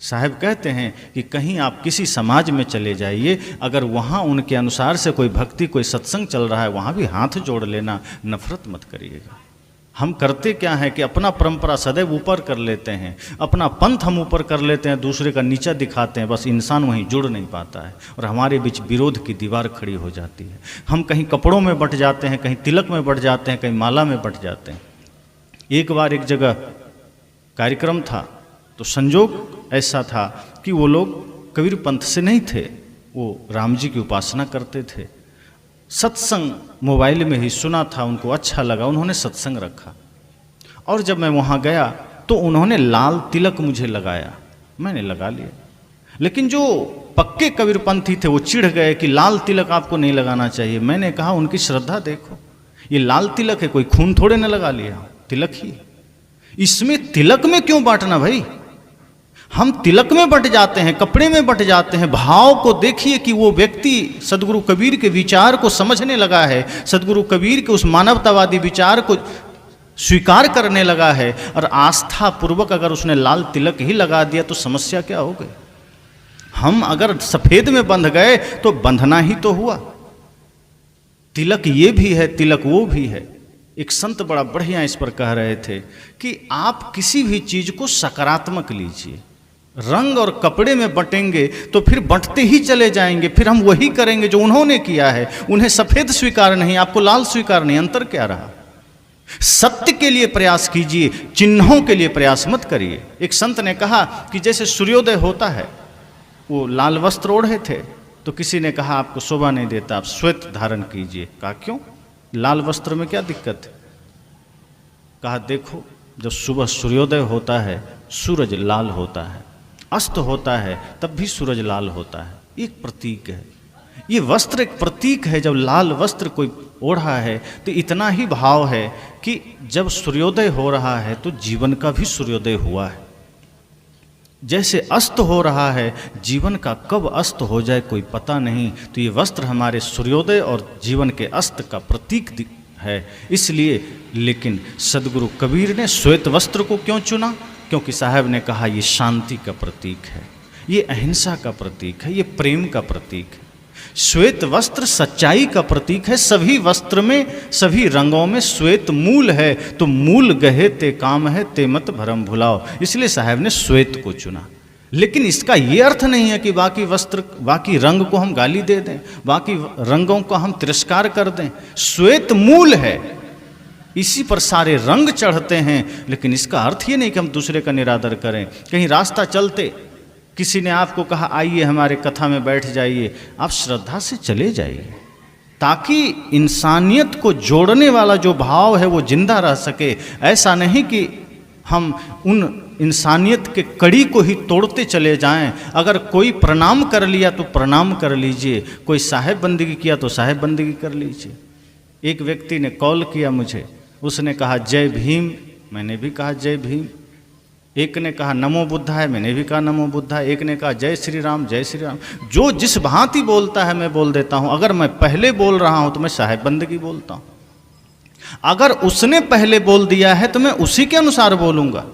साहब कहते हैं कि कहीं आप किसी समाज में चले जाइए, अगर वहाँ उनके अनुसार से कोई भक्ति, कोई सत्संग चल रहा है, वहाँ भी हाथ जोड़ लेना, नफरत मत करिएगा। हम करते क्या है कि अपना परंपरा सदैव ऊपर कर लेते हैं, अपना पंथ हम ऊपर कर लेते हैं, दूसरे का नीचा दिखाते हैं, बस इंसान वहीं जुड़ नहीं पाता है और हमारे बीच विरोध की दीवार खड़ी हो जाती है। हम कहीं कपड़ों में बंट जाते हैं, कहीं तिलक में बंट जाते हैं, कहीं माला में बंट जाते हैं। एक बार एक जगह कार्यक्रम था तो संजोग ऐसा था कि वो लोग कबीर पंथ से नहीं थे, वो राम जी की उपासना करते थे। सत्संग मोबाइल में ही सुना था, उनको अच्छा लगा, उन्होंने सत्संग रखा। और जब मैं वहाँ गया तो उन्होंने लाल तिलक मुझे लगाया, मैंने लगा लिया। लेकिन जो पक्के कबीरपंथी थे वो चिढ़ गए कि लाल तिलक आपको नहीं लगाना चाहिए। मैंने कहा उनकी श्रद्धा देखो, ये लाल तिलक है, कोई खून थोड़े न लगा लिया, तिलक ही। इसमें तिलक में क्यों बांटना भाई? हम तिलक में बंट जाते हैं, कपड़े में बंट जाते हैं। भाव को देखिए कि वो व्यक्ति सदगुरु कबीर के विचार को समझने लगा है, सदगुरु कबीर के उस मानवतावादी विचार को स्वीकार करने लगा है, और आस्था पूर्वक अगर उसने लाल तिलक ही लगा दिया तो समस्या क्या हो गई? हम अगर सफ़ेद में बंध गए तो बंधना ही तो हुआ। तिलक ये भी है, तिलक वो भी है। एक संत बड़ा बढ़िया इस पर कह रहे थे कि आप किसी भी चीज़ को सकारात्मक लीजिए। रंग और कपड़े में बटेंगे तो फिर बंटते ही चले जाएंगे, फिर हम वही करेंगे जो उन्होंने किया है। उन्हें सफ़ेद स्वीकार नहीं, आपको लाल स्वीकार नहीं, अंतर क्या रहा? सत्य के लिए प्रयास कीजिए, चिन्हों के लिए प्रयास मत करिए। एक संत ने कहा कि जैसे सूर्योदय होता है, वो लाल वस्त्र ओढ़े थे तो किसी ने कहा आपको शोभा नहीं देता, आप श्वेत धारण कीजिए। कहा क्यों? लाल वस्त्र में क्या दिक्कत है? कहा देखो जब सुबह सूर्योदय होता है सूरज लाल होता है, अस्त होता है तब भी सूरज लाल होता है, एक प्रतीक है। ये वस्त्र एक प्रतीक है। जब लाल वस्त्र कोई ओढ़ा है तो इतना ही भाव है कि जब सूर्योदय हो रहा है तो जीवन का भी सूर्योदय हुआ है। जैसे अस्त हो रहा है, जीवन का कब अस्त हो जाए कोई पता नहीं, तो ये वस्त्र हमारे सूर्योदय और जीवन के अस्त का प्रतीक है। इसलिए लेकिन सदगुरु कबीर ने श्वेत वस्त्र को क्यों चुना? क्योंकि साहब ने कहा ये शांति का प्रतीक है, ये अहिंसा का प्रतीक है, ये प्रेम का प्रतीक है। श्वेत वस्त्र सच्चाई का प्रतीक है। सभी वस्त्र में, सभी रंगों में श्वेत मूल है, तो मूल गहे ते काम है ते मत भरम भुलाओ। इसलिए साहब ने श्वेत को चुना। लेकिन इसका ये अर्थ नहीं है कि बाकी वस्त्र, बाकी रंग को हम गाली दे दें, बाकी रंगों को हम तिरस्कार कर दें। श्वेत मूल है, इसी पर सारे रंग चढ़ते हैं। लेकिन इसका अर्थ ये नहीं कि हम दूसरे का निरादर करें। कहीं रास्ता चलते किसी ने आपको कहा आइए हमारे कथा में बैठ जाइए, आप श्रद्धा से चले जाइए, ताकि इंसानियत को जोड़ने वाला जो भाव है वो जिंदा रह सके। ऐसा नहीं कि हम उन इंसानियत के कड़ी को ही तोड़ते चले जाएं। अगर कोई प्रणाम कर लिया तो प्रणाम कर लीजिए, कोई साहेब बंदगी किया तो साहेब बंदगी कर लीजिए। एक व्यक्ति ने कॉल किया मुझे, उसने कहा जय भीम, मैंने भी कहा जय भीम। एक ने कहा नमो बुद्धाय, मैंने भी कहा नमो बुद्धाय। एक ने कहा जय श्री राम, जय श्री राम। जो जिस भांति बोलता है मैं बोल देता हूँ। अगर मैं पहले बोल रहा हूँ तो मैं साहेब बंदगी बोलता हूँ, अगर उसने पहले बोल दिया है तो मैं उसी के अनुसार बोलूँगा।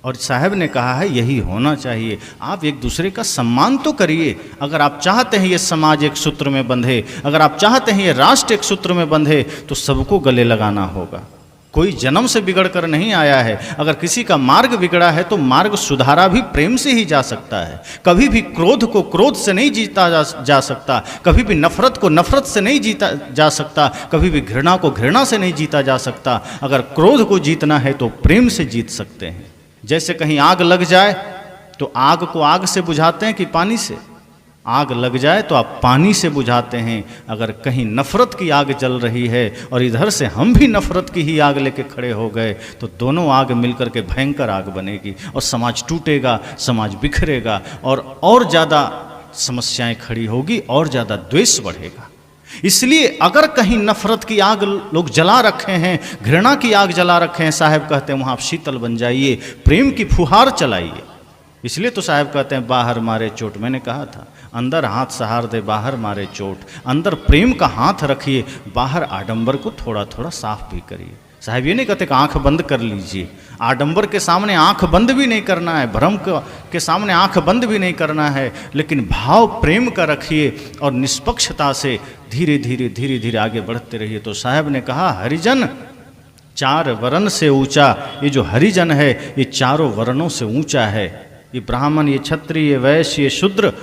और साहब ने कहा है यही होना चाहिए। आप एक दूसरे का सम्मान तो करिए। अगर आप चाहते हैं ये समाज एक सूत्र में बंधे, अगर आप चाहते हैं ये राष्ट्र एक सूत्र में बंधे, तो सबको गले लगाना होगा। कोई जन्म से बिगड़ कर नहीं आया है। अगर किसी का मार्ग बिगड़ा है तो मार्ग सुधारा भी प्रेम से ही जा सकता है। कभी भी क्रोध को क्रोध से नहीं जीता जा सकता, कभी भी नफरत को नफरत से नहीं जीता जा सकता, कभी भी घृणा को घृणा से नहीं जीता जा सकता। अगर क्रोध को जीतना है तो प्रेम से जीत सकते हैं। जैसे कहीं आग लग जाए तो आग को आग से बुझाते हैं कि पानी से? आग लग जाए तो आप पानी से बुझाते हैं। अगर कहीं नफरत की आग जल रही है और इधर से हम भी नफरत की ही आग लेके खड़े हो गए तो दोनों आग मिलकर के भयंकर आग बनेगी और समाज टूटेगा, समाज बिखरेगा और ज़्यादा समस्याएं खड़ी होगी और ज़्यादा द्वेष बढ़ेगा। इसलिए अगर कहीं नफरत की आग लोग जला रखे हैं, घृणा की आग जला रखे हैं, साहब कहते हैं वहाँ आप शीतल बन जाइए, प्रेम की फुहार चलाइए। इसलिए तो साहब कहते हैं बाहर मारे चोट। मैंने कहा था अंदर हाथ सहार दे, बाहर मारे चोट। अंदर प्रेम का हाथ रखिए, बाहर आडंबर को थोड़ा थोड़ा साफ भी करिए। साहब ये नहीं कहते कि आंख बंद कर लीजिए। आडंबर के सामने आंख बंद भी नहीं करना है, भ्रम के सामने आंख बंद भी नहीं करना है, लेकिन भाव प्रेम का रखिए और निष्पक्षता से धीरे धीरे धीरे धीरे आगे बढ़ते रहिए। तो साहब ने कहा हरिजन चार वर्ण से ऊंचा। ये जो हरिजन है ये चारों वर्णों से ऊंचा है। ये ब्राह्मण, ये क्षत्रिय, ये वैश्य, ये शूद्र,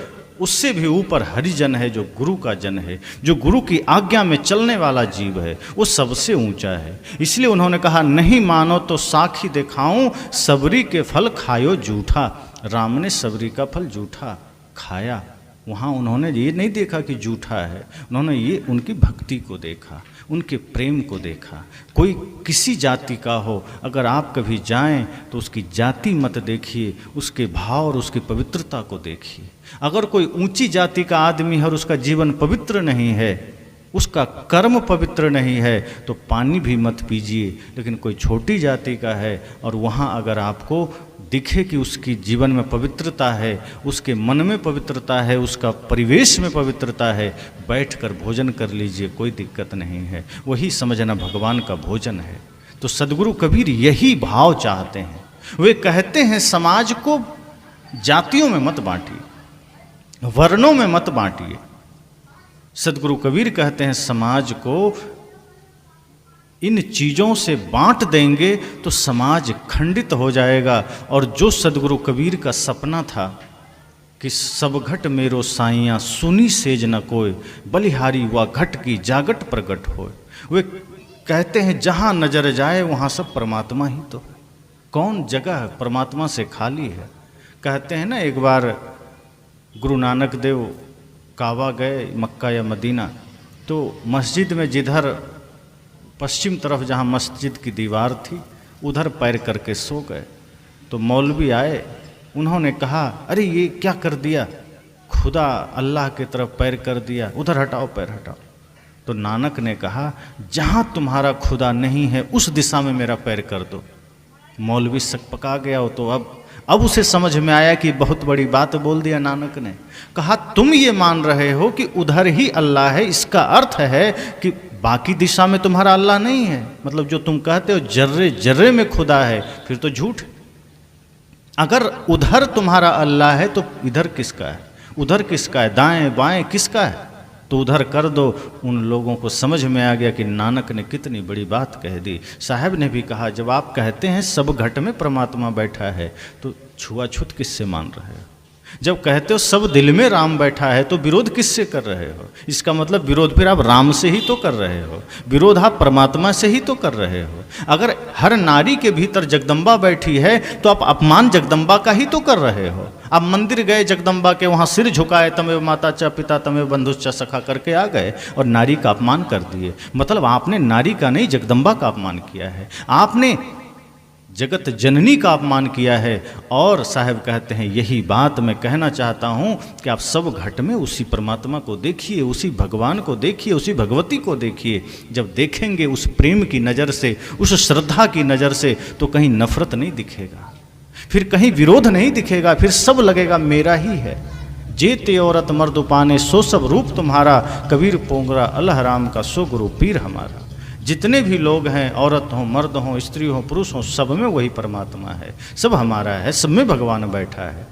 उससे भी ऊपर हरिजन है जो गुरु का जन है, जो गुरु की आज्ञा में चलने वाला जीव है, वो सबसे ऊंचा है। इसलिए उन्होंने कहा नहीं मानो तो साखी दिखाऊं, सबरी के फल खायो जूठा। राम ने सबरी का फल जूठा खाया। वहाँ उन्होंने ये नहीं देखा कि जूठा है, उन्होंने ये उनकी भक्ति को देखा, उनके प्रेम को देखा। कोई किसी जाति का हो, अगर आप कभी जाएं तो उसकी जाति मत देखिए, उसके भाव और उसकी पवित्रता को देखिए। अगर कोई ऊंची जाति का आदमी है और उसका जीवन पवित्र नहीं है, उसका कर्म पवित्र नहीं है, तो पानी भी मत पीजिए। लेकिन कोई छोटी जाति का है और वहाँ अगर आपको दिखे कि उसकी जीवन में पवित्रता है, उसके मन में पवित्रता है, उसका परिवेश में पवित्रता है, बैठकर भोजन कर लीजिए, कोई दिक्कत नहीं है। वही समझना भगवान का भोजन है। तो सदगुरु कबीर यही भाव चाहते हैं। वे कहते हैं समाज को जातियों में मत बांटिए, वर्णों में मत बांटिए। सदगुरु कबीर कहते हैं समाज को इन चीज़ों से बांट देंगे तो समाज खंडित हो जाएगा। और जो सदगुरु कबीर का सपना था कि सब घट मेरो साइयाँ सुनी सेज न कोय, बलिहारी व घट की जागट प्रगट होए। वे कहते हैं जहाँ नजर जाए वहाँ सब परमात्मा ही तो है। कौन जगह परमात्मा से खाली है? कहते हैं ना, एक बार गुरु नानक देव काबा गए, मक्का या मदीना, तो मस्जिद में जिधर पश्चिम तरफ जहाँ मस्जिद की दीवार थी उधर पैर करके सो गए। तो मौलवी आए, उन्होंने कहा अरे ये क्या कर दिया, खुदा अल्लाह की तरफ पैर कर दिया, उधर हटाओ पैर हटाओ। तो नानक ने कहा जहाँ तुम्हारा खुदा नहीं है उस दिशा में मेरा पैर कर दो। मौलवी सकपका गया हो, तो अब उसे समझ में आया कि बहुत बड़ी बात बोल दिया नानक ने। कहा तुम ये मान रहे हो कि उधर ही अल्लाह है, इसका अर्थ है कि बाकी दिशा में तुम्हारा अल्लाह नहीं है। मतलब जो तुम कहते हो जर्रे जर्रे में खुदा है, फिर तो झूठ। अगर उधर तुम्हारा अल्लाह है तो इधर किसका है, उधर किसका है, दाएं बाएं किसका है, तो उधर कर दो। उन लोगों को समझ में आ गया कि नानक ने कितनी बड़ी बात कह दी। साहब ने भी कहा जब आप कहते हैं सब घट में परमात्मा बैठा है तो छुआछूत किससे मान रहे हो? जब कहते हो सब दिल में राम बैठा है तो विरोध किससे कर रहे हो? इसका मतलब विरोध फिर आप राम से ही तो कर रहे हो, विरोध आप परमात्मा से ही तो कर रहे हो। अगर हर नारी के भीतर जगदम्बा बैठी है तो आप अपमान जगदम्बा का ही तो कर रहे हो। आप मंदिर गए जगदम्बा के, वहाँ सिर झुकाए, तमेव माता च पिता तमेव बंधुश्च सखा करके आ गए और नारी का अपमान कर दिए। मतलब आपने नारी का नहीं जगदम्बा का अपमान किया है, आपने जगत जननी का अपमान किया है। और साहब कहते हैं यही बात मैं कहना चाहता हूँ कि आप सब घट में उसी परमात्मा को देखिए, उसी भगवान को देखिए, उसी भगवती को देखिए। जब देखेंगे उस प्रेम की नज़र से, उस श्रद्धा की नज़र से, तो कहीं नफरत नहीं दिखेगा, फिर कहीं विरोध नहीं दिखेगा, फिर सब लगेगा मेरा ही है। जेते औरत मर्द पाने सो सब रूप तुम्हारा, कबीर पोंगरा अल्लाह राम का सो गुरु पीर हमारा। जितने भी लोग हैं, औरत हों मर्द हों स्त्री हों पुरुष हों, सब में वही परमात्मा है, सब हमारा है, सब में भगवान बैठा है।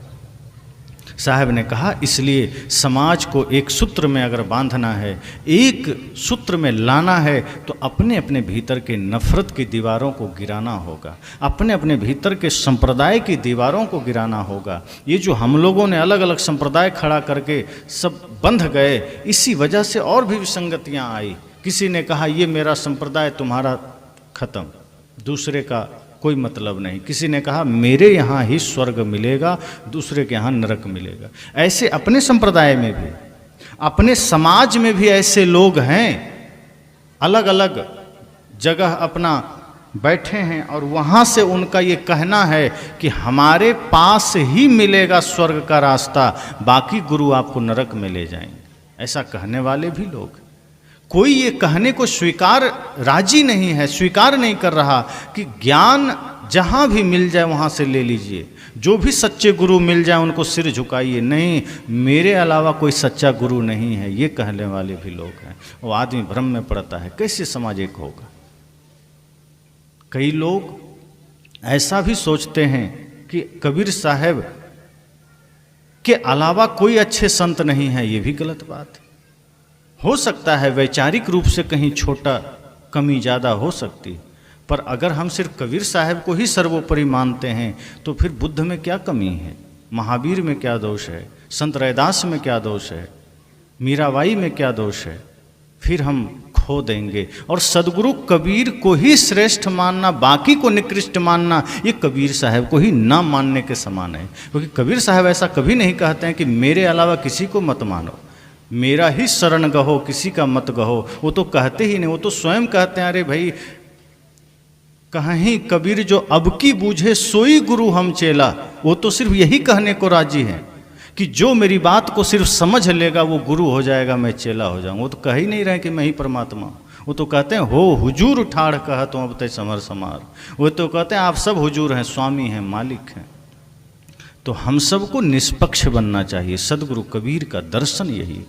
साहब ने कहा इसलिए समाज को एक सूत्र में अगर बांधना है, एक सूत्र में लाना है, तो अपने अपने भीतर के नफरत की दीवारों को गिराना होगा, अपने अपने भीतर के संप्रदाय की दीवारों को गिराना होगा। ये जो हम लोगों ने अलग अलग संप्रदाय खड़ा करके सब बंध गए, इसी वजह से और भी विसंगतियाँ आई। किसी ने कहा ये मेरा संप्रदाय तुम्हारा खत्म, दूसरे का कोई मतलब नहीं। किसी ने कहा मेरे यहाँ ही स्वर्ग मिलेगा, दूसरे के यहाँ नरक मिलेगा। ऐसे अपने संप्रदाय में भी, अपने समाज में भी ऐसे लोग हैं, अलग अलग जगह अपना बैठे हैं और वहाँ से उनका ये कहना है कि हमारे पास ही मिलेगा स्वर्ग का रास्ता, बाकी गुरु आपको नरक में ले जाएंगे। ऐसा कहने वाले भी लोग, कोई ये कहने को स्वीकार राजी नहीं है, स्वीकार नहीं कर रहा कि ज्ञान जहाँ भी मिल जाए वहाँ से ले लीजिए, जो भी सच्चे गुरु मिल जाए उनको सिर झुकाइए। नहीं, मेरे अलावा कोई सच्चा गुरु नहीं है, ये कहने वाले भी लोग हैं। वो आदमी भ्रम में पड़ता है, कैसे समाज एक होगा। कई लोग ऐसा भी सोचते हैं कि कबीर साहब के अलावा कोई अच्छे संत नहीं है, ये भी गलत बात है। हो सकता है वैचारिक रूप से कहीं छोटा कमी ज़्यादा हो सकती, पर अगर हम सिर्फ कबीर साहब को ही सर्वोपरि मानते हैं तो फिर बुद्ध में क्या कमी है, महावीर में क्या दोष है, संत रैदास में क्या दोष है, मीराबाई में क्या दोष है, फिर हम खो देंगे। और सदगुरु कबीर को ही श्रेष्ठ मानना, बाकी को निकृष्ट मानना, ये कबीर साहब को ही ना मानने के समान है। क्योंकि कबीर साहब ऐसा कभी नहीं कहते हैं कि मेरे अलावा किसी को मत मानो, मेरा ही शरण गहो, किसी का मत गहो। वो तो कहते ही नहीं, वो तो स्वयं कहते हैं अरे भाई कहीं कबीर जो अब की बूझे सोई गुरु हम चेला। वो तो सिर्फ यही कहने को राजी है कि जो मेरी बात को सिर्फ समझ लेगा वो गुरु हो जाएगा, मैं चेला हो जाऊंगा। वो तो कह ही नहीं रहे कि मैं ही परमात्मा। वो तो कहते हैं हो हुजूर ठाड़ कह तो अब तय समर समार। वो तो कहते हैं आप सब हुजूर हैं, स्वामी हैं, मालिक हैं। तो हम सबको निष्पक्ष बनना चाहिए। सदगुरु कबीर का दर्शन यही।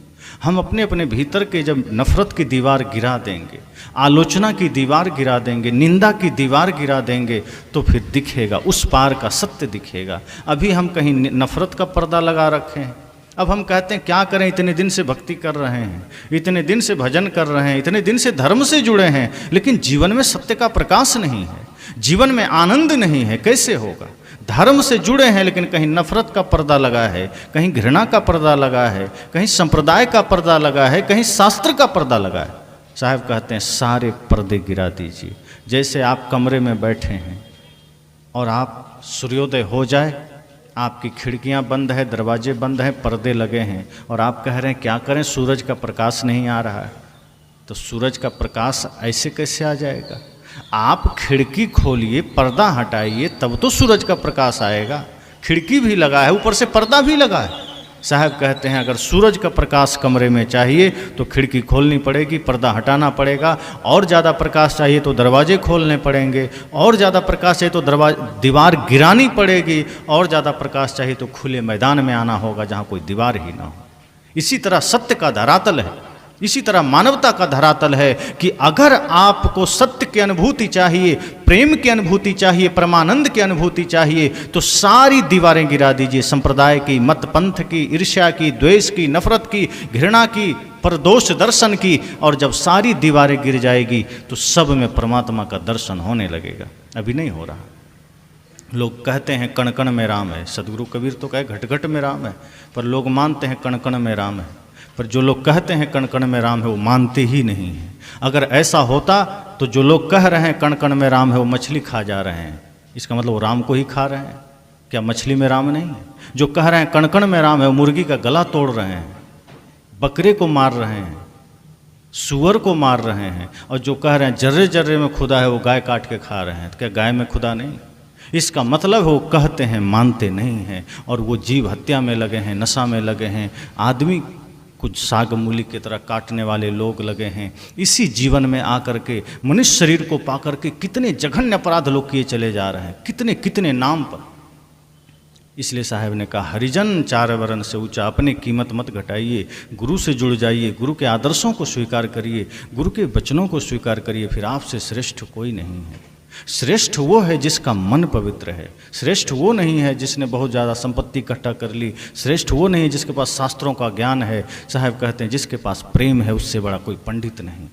हम अपने अपने भीतर के जब नफरत की दीवार गिरा देंगे, आलोचना की दीवार गिरा देंगे, निंदा की दीवार गिरा देंगे, तो फिर दिखेगा, उस पार का सत्य दिखेगा। अभी हम कहीं नफरत का पर्दा लगा रखे हैं। अब हम कहते हैं क्या करें, इतने दिन से भक्ति कर रहे हैं, इतने दिन से भजन कर रहे हैं, इतने दिन से धर्म से जुड़े हैं, लेकिन जीवन में सत्य का प्रकाश नहीं है, जीवन में आनंद नहीं है, कैसे होगा। धर्म से जुड़े हैं लेकिन कहीं नफरत का पर्दा लगा है, कहीं घृणा का पर्दा लगा है, कहीं संप्रदाय का पर्दा लगा है, कहीं शास्त्र का पर्दा लगा है। साहब कहते हैं सारे पर्दे गिरा दीजिए। जैसे आप कमरे में बैठे हैं और आप सूर्योदय हो जाए, आपकी खिड़कियां बंद है, दरवाजे बंद हैं, पर्दे लगे हैं, और आप कह रहे हैं क्या करें, सूरज का प्रकाश नहीं आ रहा है। तो सूरज का प्रकाश ऐसे कैसे आ जाएगा। आप खिड़की खोलिए, पर्दा हटाइए, तब तो सूरज का प्रकाश आएगा। खिड़की भी लगा है, ऊपर से पर्दा भी लगा है। साहब कहते हैं अगर सूरज का प्रकाश कमरे में चाहिए तो खिड़की खोलनी पड़ेगी, पर्दा हटाना पड़ेगा। और ज़्यादा प्रकाश चाहिए तो दरवाजे खोलने पड़ेंगे। और ज़्यादा प्रकाश चाहिए तो दीवार गिरानी पड़ेगी। और ज़्यादा प्रकाश चाहिए तो खुले मैदान में आना होगा जहाँ कोई दीवार ही ना हो। इसी तरह सत्य का धरातल है, इसी तरह मानवता का धरातल है कि अगर आपको सत्य की अनुभूति चाहिए, प्रेम की अनुभूति चाहिए, परमानंद की अनुभूति चाहिए, तो सारी दीवारें गिरा दीजिए। संप्रदाय की, मत पंथ की, ईर्ष्या की, द्वेष की, नफरत की, घृणा की, परदोष दर्शन की। और जब सारी दीवारें गिर जाएगी तो सब में परमात्मा का दर्शन होने लगेगा। अभी नहीं हो रहा। लोग कहते हैं कण कण में राम है। सदगुरु कबीर तो कहे घट घट में राम है, पर लोग मानते हैं कण कण में राम है। पर जो लोग कहते हैं कण कण में राम है वो मानते ही नहीं हैं। अगर ऐसा होता तो जो लोग कह रहे हैं कण कण में राम है वो मछली खा जा रहे हैं, इसका मतलब वो राम को ही खा रहे हैं। क्या मछली में राम नहीं है? जो कह रहे हैं कण कण में राम है वो मुर्गी का गला तोड़ रहे हैं, बकरे को मार रहे हैं, सूअर को मार रहे हैं। और जो कह रहे हैं जर्रे जर्रे में खुदा है वो गाय काट के खा रहे हैं। तो क्या गाय में खुदा नहीं? इसका मतलब वो कहते हैं मानते नहीं हैं। और वो जीव हत्या में लगे हैं, नशा में लगे हैं, आदमी कुछ साग मूली की तरह काटने वाले लोग लगे हैं। इसी जीवन में आकर के मनुष्य शरीर को पाकर के कितने जघन्य अपराध लोग किए चले जा रहे हैं, कितने कितने नाम पर। इसलिए साहब ने कहा हरिजन चार वर्ण से ऊंचा, अपनी कीमत मत घटाइए, गुरु से जुड़ जाइए, गुरु के आदर्शों को स्वीकार करिए, गुरु के वचनों को स्वीकार करिए, फिर आपसे श्रेष्ठ कोई नहीं है। श्रेष्ठ वो है जिसका मन पवित्र है। श्रेष्ठ वो नहीं है जिसने बहुत ज़्यादा संपत्ति इकट्ठा कर ली। श्रेष्ठ वो नहीं है जिसके पास शास्त्रों का ज्ञान है। साहब कहते हैं जिसके पास प्रेम है उससे बड़ा कोई पंडित नहीं।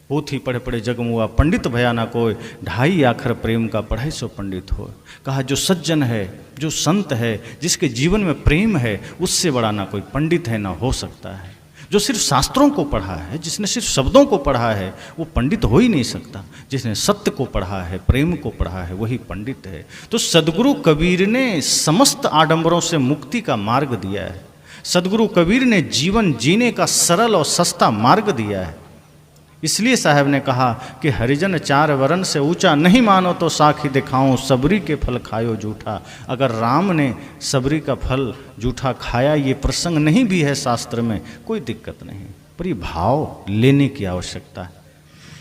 पोथी पढ़े पढ़े जगमुआ पंडित भया ना कोई, ढाई आखर प्रेम का पढ़ाई सो पंडित हो। कहा जो सज्जन है, जो संत है, जिसके जीवन में प्रेम है, उससे बड़ा ना कोई पंडित है, ना हो सकता है। जो सिर्फ शास्त्रों को पढ़ा है, जिसने सिर्फ शब्दों को पढ़ा है, वो पंडित हो ही नहीं सकता। जिसने सत्य को पढ़ा है, प्रेम को पढ़ा है, वही पंडित है। तो सदगुरु कबीर ने समस्त आडंबरों से मुक्ति का मार्ग दिया है। सदगुरु कबीर ने जीवन जीने का सरल और सस्ता मार्ग दिया है। इसलिए साहब ने कहा कि हरिजन चार वर्ण से ऊंचा, नहीं मानो तो साखी दिखाऊं, सबरी के फल खायो जूठा। अगर राम ने सबरी का फल जूठा खाया, ये प्रसंग नहीं भी है शास्त्र में, कोई दिक्कत नहीं, पर ये भाव लेने की आवश्यकता है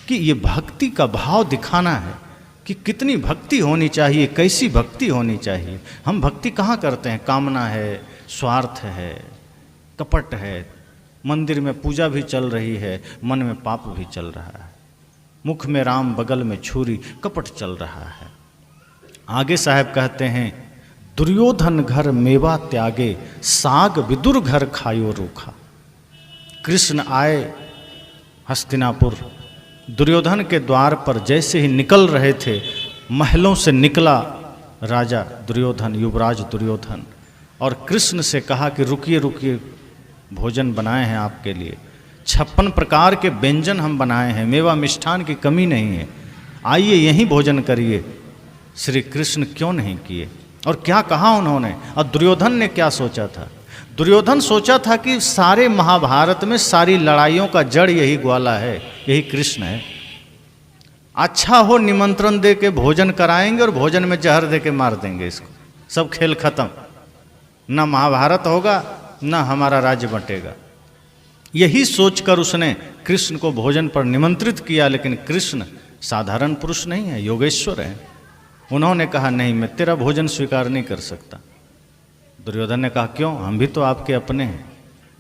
कि ये भक्ति का भाव दिखाना है कि कितनी भक्ति होनी चाहिए, कैसी भक्ति होनी चाहिए। हम भक्ति कहाँ करते हैं? कामना है, स्वार्थ है, कपट है, मंदिर में पूजा भी चल रही है, मन में पाप भी चल रहा है, मुख में राम बगल में छुरी, कपट चल रहा है। आगे साहब कहते हैं दुर्योधन घर मेवा त्यागे, साग विदुर घर खायो रूखा। कृष्ण आए हस्तिनापुर, दुर्योधन के द्वार पर जैसे ही निकल रहे थे, महलों से निकला राजा दुर्योधन, युवराज दुर्योधन, और कृष्ण से कहा कि रुकिए रुकिए, भोजन बनाए हैं आपके लिए, 56 प्रकार के व्यंजन हम बनाए हैं, मेवा मिष्ठान की कमी नहीं है, आइए यहीं भोजन करिए। श्री कृष्ण क्यों नहीं किए? और क्या कहा उन्होंने? और दुर्योधन ने क्या सोचा था? दुर्योधन सोचा था कि सारे महाभारत में सारी लड़ाइयों का जड़ यही ग्वाला है, यही कृष्ण है। अच्छा हो निमंत्रण दे के भोजन कराएंगे और भोजन में जहर दे के मार देंगे इसको, सब खेल खत्म, ना महाभारत होगा ना हमारा राज्य बंटेगा। यही सोचकर उसने कृष्ण को भोजन पर निमंत्रित किया। लेकिन कृष्ण साधारण पुरुष नहीं है, योगेश्वर है। उन्होंने कहा नहीं, मैं तेरा भोजन स्वीकार नहीं कर सकता। दुर्योधन ने कहा क्यों? हम भी तो आपके अपने हैं।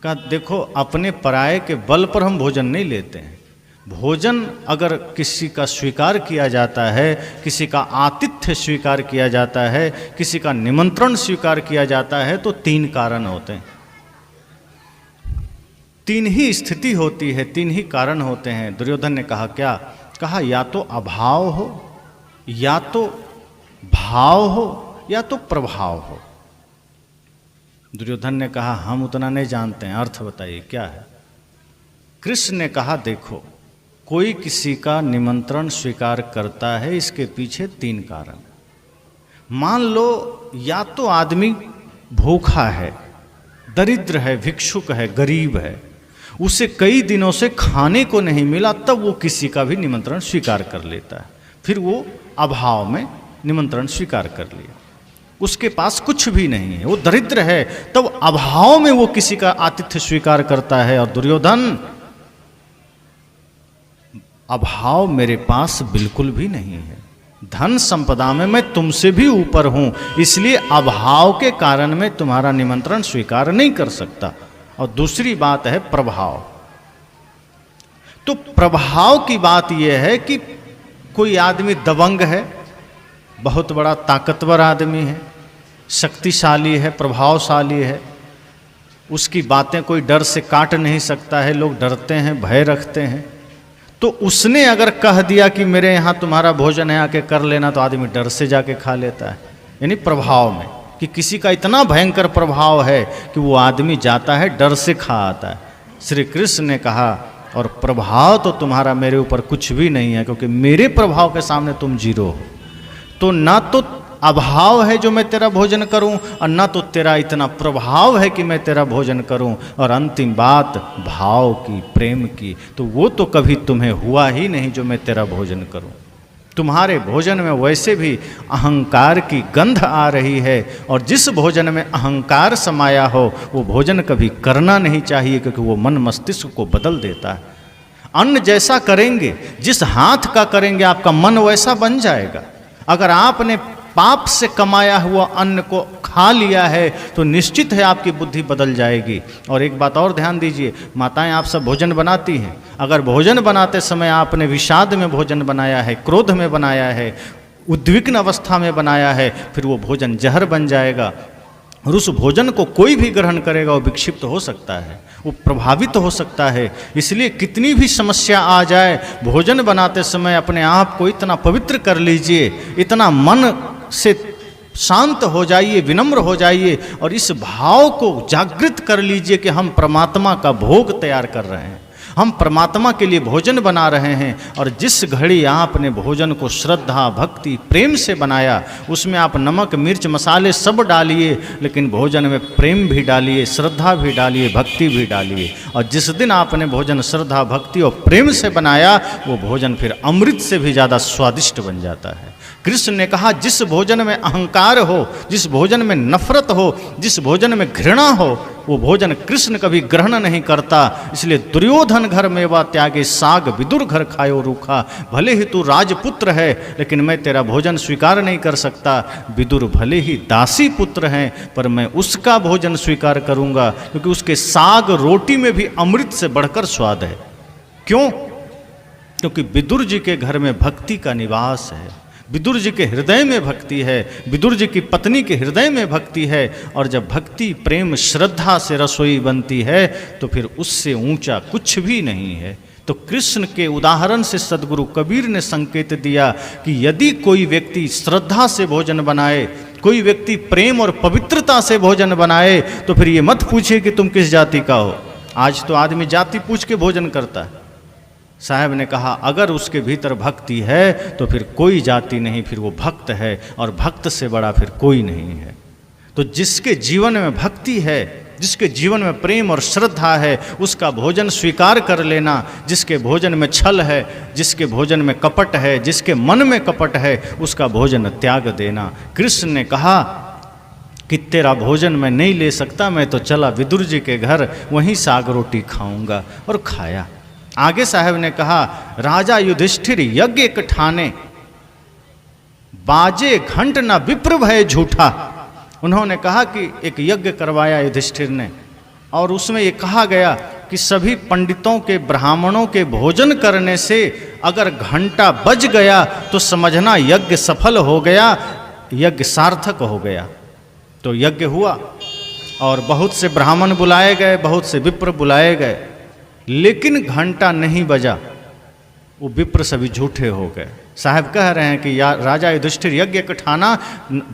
कहा देखो, अपने पराये के बल पर हम भोजन नहीं लेते हैं। भोजन अगर किसी का स्वीकार किया जाता है, किसी का आतिथ्य स्वीकार किया जाता है, किसी का निमंत्रण स्वीकार किया जाता है, तो 3 कारण होते हैं, 3 ही स्थिति होती है, 3 ही कारण होते हैं। दुर्योधन ने कहा क्या? कहा या तो अभाव हो, या तो भाव हो, या तो प्रभाव हो। दुर्योधन ने कहा हम उतना नहीं जानते हैं, अर्थ बताइए क्या है? कृष्ण ने कहा देखो, कोई किसी का निमंत्रण स्वीकार करता है, इसके पीछे 3 कारण। मान लो या तो आदमी भूखा है, दरिद्र है, भिक्षुक है, गरीब है, उसे कई दिनों से खाने को नहीं मिला, तब वो किसी का भी निमंत्रण स्वीकार कर लेता है। फिर वो अभाव में निमंत्रण स्वीकार कर लिया। उसके पास कुछ भी नहीं है, वो दरिद्र है, तब तो अभाव में वो किसी का आतिथ्य स्वीकार करता है। और दुर्योधन, अभाव मेरे पास बिल्कुल भी नहीं है, धन संपदा में मैं तुमसे भी ऊपर हूं, इसलिए अभाव के कारण मैं तुम्हारा निमंत्रण स्वीकार नहीं कर सकता। और दूसरी बात है प्रभाव। तो प्रभाव की बात यह है कि कोई आदमी दबंग है, बहुत बड़ा ताकतवर आदमी है, शक्तिशाली है, प्रभावशाली है, उसकी बातें कोई डर से काट नहीं सकता है, लोग डरते हैं, भय रखते हैं। तो उसने अगर कह दिया कि मेरे यहाँ तुम्हारा भोजन है, आके कर लेना, तो आदमी डर से जाके खा लेता है। यानी प्रभाव में कि किसी का इतना भयंकर प्रभाव है कि वो आदमी जाता है, डर से खा आता है। श्री कृष्ण ने कहा, और प्रभाव तो तुम्हारा मेरे ऊपर कुछ भी नहीं है, क्योंकि मेरे प्रभाव के सामने तुम जीरो हो। तो ना तो अभाव है जो मैं तेरा भोजन करूं, और ना तो तेरा इतना प्रभाव है कि मैं तेरा भोजन करूं। और अंतिम बात भाव की, प्रेम की, तो वो तो कभी तुम्हें हुआ ही नहीं जो मैं तेरा भोजन करूं। तुम्हारे भोजन में वैसे भी अहंकार की गंध आ रही है, और जिस भोजन में अहंकार समाया हो वो भोजन कभी करना नहीं चाहिए, क्योंकि वो मन मस्तिष्क को बदल देता है। अन्न जैसा करेंगे, जिस हाथ का करेंगे, आपका मन वैसा बन जाएगा। अगर आपने पाप से कमाया हुआ अन्न को खा लिया है तो निश्चित है आपकी बुद्धि बदल जाएगी। और एक बात और ध्यान दीजिए, माताएं आप सब भोजन बनाती हैं, अगर भोजन बनाते समय आपने विषाद में भोजन बनाया है, क्रोध में बनाया है, उद्विग्न अवस्था में बनाया है, फिर वो भोजन जहर बन जाएगा। और उस भोजन को कोई भी ग्रहण करेगा वो विक्षिप्त हो सकता है, वो प्रभावित हो सकता है। इसलिए कितनी भी समस्या आ जाए, भोजन बनाते समय अपने आप को इतना पवित्र कर लीजिए, इतना मन से शांत हो जाइए, विनम्र हो जाइए, और इस भाव को जागृत कर लीजिए कि हम परमात्मा का भोग तैयार कर रहे हैं, हम परमात्मा के लिए भोजन बना रहे हैं। और जिस घड़ी आपने भोजन को श्रद्धा, भक्ति, प्रेम से बनाया, उसमें आप नमक, मिर्च, मसाले सब डालिए, लेकिन भोजन में प्रेम भी डालिए, श्रद्धा भी डालिए, भक्ति भी डालिए। और जिस दिन आपने भोजन श्रद्धा, भक्ति और प्रेम से बनाया, वो भोजन फिर अमृत से भी ज़्यादा स्वादिष्ट बन जाता है। कृष्ण ने कहा, जिस भोजन में अहंकार हो, जिस भोजन में नफरत हो, जिस भोजन में घृणा हो, वो भोजन कृष्ण कभी ग्रहण नहीं करता। इसलिए दुर्योधन घर मेवा त्यागे, साग विदुर घर खायो रूखा। भले ही तू राजपुत्र है, लेकिन मैं तेरा भोजन स्वीकार नहीं कर सकता। विदुर भले ही दासी पुत्र हैं, पर मैं उसका भोजन स्वीकार करूंगा, क्योंकि उसके साग रोटी में भी अमृत से बढ़कर स्वाद है। क्यों? क्योंकि विदुर जी के घर में भक्ति का निवास है, विदुर जी के हृदय में भक्ति है, विदुर जी की पत्नी के हृदय में भक्ति है। और जब भक्ति, प्रेम, श्रद्धा से रसोई बनती है तो फिर उससे ऊंचा कुछ भी नहीं है। तो कृष्ण के उदाहरण से सद्गुरु कबीर ने संकेत दिया कि यदि कोई व्यक्ति श्रद्धा से भोजन बनाए, कोई व्यक्ति प्रेम और पवित्रता से भोजन बनाए, तो फिर ये मत पूछे कि तुम किस जाति का हो। आज तो आदमी जाति पूछ के भोजन करता है। साहब ने कहा, अगर उसके भीतर भक्ति है तो फिर कोई जाति नहीं, फिर वो भक्त है, और भक्त से बड़ा फिर कोई नहीं है। तो जिसके जीवन में भक्ति है, जिसके जीवन में प्रेम और श्रद्धा है, उसका भोजन स्वीकार कर लेना। जिसके भोजन में छल है, जिसके भोजन में कपट है, जिसके मन में कपट है, उसका भोजन त्याग देना। कृष्ण ने कहा कि तेरा भोजन मैं नहीं ले सकता, मैं तो चला विदुर जी के घर, वहीं साग रोटी खाऊंगा, और खाया। आगे साहब ने कहा, राजा युधिष्ठिर यज्ञ एक ठाने, बाजे घंट न विप्र भय झूठा। उन्होंने कहा कि एक यज्ञ करवाया युधिष्ठिर ने, और उसमें ये कहा गया कि सभी पंडितों के, ब्राह्मणों के भोजन करने से अगर घंटा बज गया तो समझना यज्ञ सफल हो गया, यज्ञ सार्थक हो गया। तो यज्ञ हुआ और बहुत से ब्राह्मण बुलाए गए, बहुत से विप्र बुलाए गए, लेकिन घंटा नहीं बजा, वो विप्र सभी झूठे हो गए। साहब कह रहे हैं कि राजा युधिष्ठिर यज्ञ कठाना,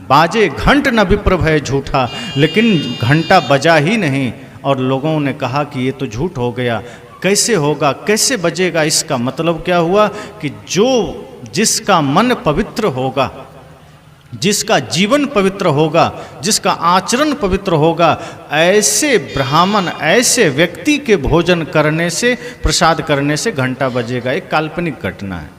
बाजे घंट न विप्र भय झूठा, लेकिन घंटा बजा ही नहीं। और लोगों ने कहा कि ये तो झूठ हो गया, कैसे होगा, कैसे बजेगा? इसका मतलब क्या हुआ कि जिसका मन पवित्र होगा, जिसका जीवन पवित्र होगा, जिसका आचरण पवित्र होगा, ऐसे ब्राह्मण, ऐसे व्यक्ति के भोजन करने से, प्रसाद करने से घंटा बजेगा। एक काल्पनिक घटना है,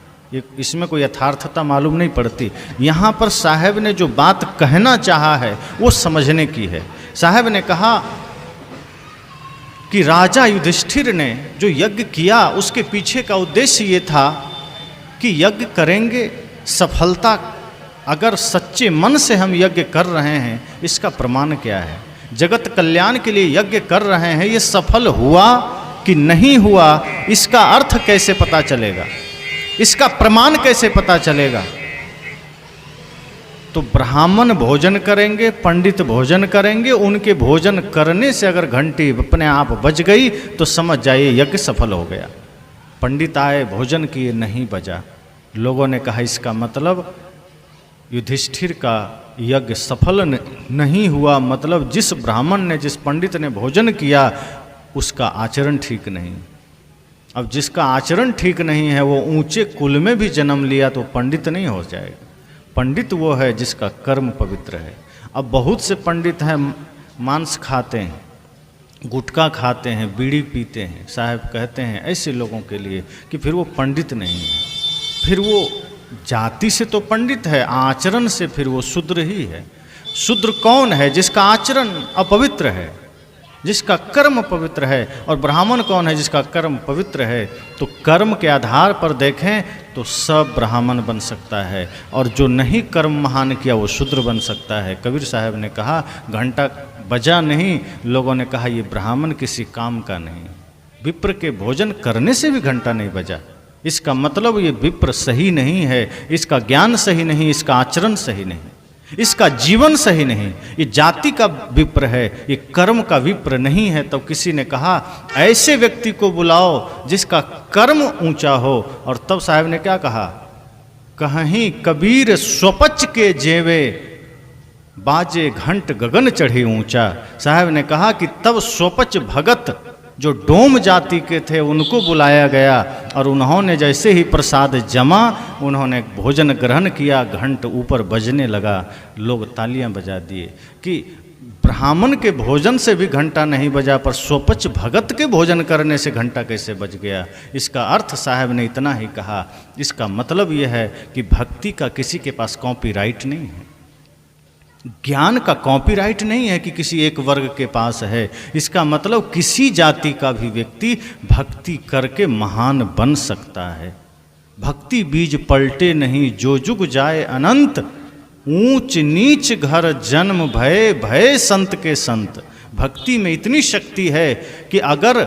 इसमें कोई यथार्थता मालूम नहीं पड़ती। यहाँ पर साहब ने जो बात कहना चाहा है वो समझने की है। साहब ने कहा कि राजा युधिष्ठिर ने जो यज्ञ किया उसके पीछे का उद्देश्य ये था कि यज्ञ करेंगे, सफलता अगर सच्चे मन से हम यज्ञ कर रहे हैं इसका प्रमाण क्या है? जगत कल्याण के लिए यज्ञ कर रहे हैं, ये सफल हुआ कि नहीं हुआ इसका अर्थ कैसे पता चलेगा, इसका प्रमाण कैसे पता चलेगा? तो ब्राह्मण भोजन करेंगे, पंडित भोजन करेंगे, उनके भोजन करने से अगर घंटी अपने आप बज गई तो समझ जाइए यज्ञ सफल हो गया। पंडित आए, भोजन किए, नहीं बजा। लोगों ने कहा इसका मतलब युधिष्ठिर का यज्ञ सफल नहीं हुआ, मतलब जिस ब्राह्मण ने, जिस पंडित ने भोजन किया उसका आचरण ठीक नहीं। अब जिसका आचरण ठीक नहीं है वो ऊंचे कुल में भी जन्म लिया तो पंडित नहीं हो जाएगा। पंडित वो है जिसका कर्म पवित्र है। अब बहुत से पंडित हैं मांस खाते हैं, गुटखा खाते हैं, बीड़ी पीते हैं। साहब कहते हैं ऐसे लोगों के लिए कि फिर वो पंडित नहीं है, फिर वो जाति से तो पंडित है, आचरण से फिर वो शूद्र ही है। शूद्र कौन है? जिसका आचरण अपवित्र है, जिसका कर्म पवित्र है। और ब्राह्मण कौन है? जिसका कर्म पवित्र है। तो कर्म के आधार पर देखें तो सब ब्राह्मण बन सकता है, और जो नहीं कर्म महान किया वो शूद्र बन सकता है। कबीर साहब ने कहा घंटा बजा नहीं, लोगों ने कहा ये ब्राह्मण किसी काम का नहीं। विप्र के भोजन करने से भी घंटा नहीं बजा, इसका मतलब ये विप्र सही नहीं है, इसका ज्ञान सही नहीं, इसका आचरण सही नहीं, इसका जीवन सही नहीं। ये जाति का विप्र है, ये कर्म का विप्र नहीं है। तब किसी ने कहा ऐसे व्यक्ति को बुलाओ जिसका कर्म ऊंचा हो। और तब साहब ने क्या कहा? कहीं कबीर स्वपच के जेवे, बाजे घंट गगन चढ़े ऊंचा। साहब ने कहा कि तब स्वपच भगत जो डोम जाति के थे उनको बुलाया गया, और उन्होंने जैसे ही प्रसाद जमा उन्होंने भोजन ग्रहण किया, घंट ऊपर बजने लगा, लोग तालियां बजा दिए। कि ब्राह्मण के भोजन से भी घंटा नहीं बजा, पर स्वपच भगत के भोजन करने से घंटा कैसे बज गया? इसका अर्थ साहब ने इतना ही कहा। इसका मतलब यह है कि भक्ति का किसी के पास कॉपीराइट नहीं है, ज्ञान का कॉपीराइट नहीं है कि किसी एक वर्ग के पास है। इसका मतलब किसी जाति का भी व्यक्ति भक्ति करके महान बन सकता है। भक्ति बीज पलटे नहीं, जो जुग जाए अनंत, ऊंच नीच घर जन्म भय, भय संत के संत। भक्ति में इतनी शक्ति है कि अगर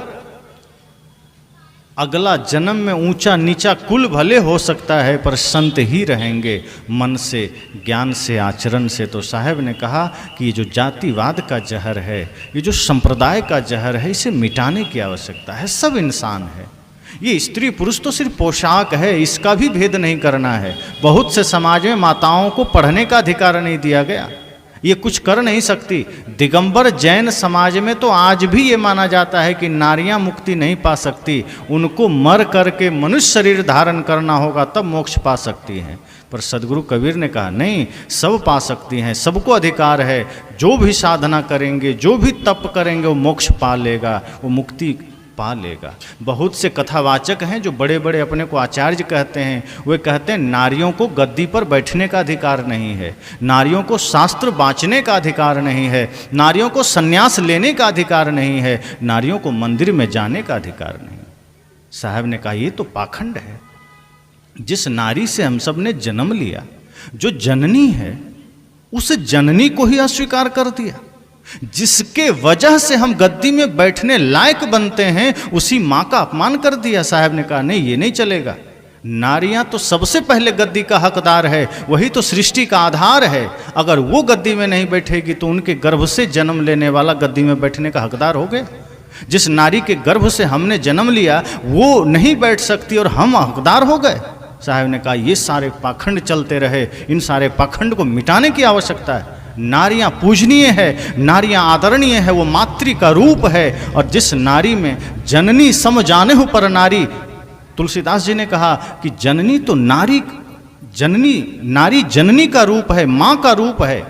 अगला जन्म में ऊंचा नीचा कुल भले हो सकता है पर संत ही रहेंगे, मन से, ज्ञान से, आचरण से। तो साहब ने कहा कि ये जो जातिवाद का जहर है, ये जो संप्रदाय का जहर है, इसे मिटाने की आवश्यकता है। सब इंसान है, ये स्त्री पुरुष तो सिर्फ पोशाक है, इसका भी भेद नहीं करना है। बहुत से समाज में माताओं को पढ़ने का अधिकार नहीं दिया गया, ये कुछ कर नहीं सकती। दिगंबर जैन समाज में तो आज भी ये माना जाता है कि नारियां मुक्ति नहीं पा सकती, उनको मर करके मनुष्य शरीर धारण करना होगा तब मोक्ष पा सकती हैं। पर सदगुरु कबीर ने कहा नहीं, सब पा सकती हैं, सबको अधिकार है। जो भी साधना करेंगे, जो भी तप करेंगे वो मोक्ष पा लेगा, वो मुक्ति पा लेगा। बहुत से कथावाचक हैं जो बड़े बड़े अपने को आचार्य कहते हैं, वे कहते हैं नारियों को गद्दी पर बैठने का अधिकार नहीं है, नारियों को शास्त्र बाँचने का अधिकार नहीं है, नारियों को संन्यास लेने का अधिकार नहीं है, नारियों को मंदिर में जाने का अधिकार नहीं। साहब ने कहा ये तो पाखंड है। जिस नारी से हम सब ने जन्म लिया, जो जननी है, उस जननी को ही अस्वीकार कर दिया। जिसके वजह से हम गद्दी में बैठने लायक बनते हैं, उसी माँ का अपमान कर दिया। साहब ने कहा नहीं, ये नहीं चलेगा। नारियां तो सबसे पहले गद्दी का हकदार है, वही तो सृष्टि का आधार है। अगर वो गद्दी में नहीं बैठेगी तो उनके गर्भ से जन्म लेने वाला गद्दी में बैठने का हकदार हो गया। जिस नारी के गर्भ से हमने जन्म लिया वो नहीं बैठ सकती और हम हकदार हो गए। साहब ने कहा ये सारे पाखंड चलते रहे, इन सारे पाखंड को मिटाने की आवश्यकता है। नारियां पूजनीय है, नारियां आदरणीय है, वो मातृ का रूप है। और जिस नारी में जननी सम जाने हो पर नारी, तुलसीदास जी ने कहा कि जननी तो नारी, नारी जननी का रूप है, माँ का रूप है।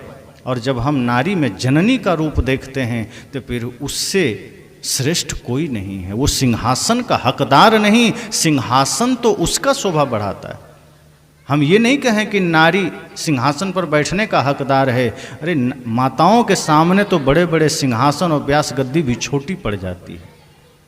और जब हम नारी में जननी का रूप देखते हैं तो फिर उससे श्रेष्ठ कोई नहीं है। वो सिंहासन का हकदार नहीं, सिंहासन तो उसका शोभा बढ़ाता है। हम ये नहीं कहें कि नारी सिंहासन पर बैठने का हकदार है। अरे माताओं के सामने तो बड़े बड़े सिंहासन और व्यास गद्दी भी छोटी पड़ जाती है।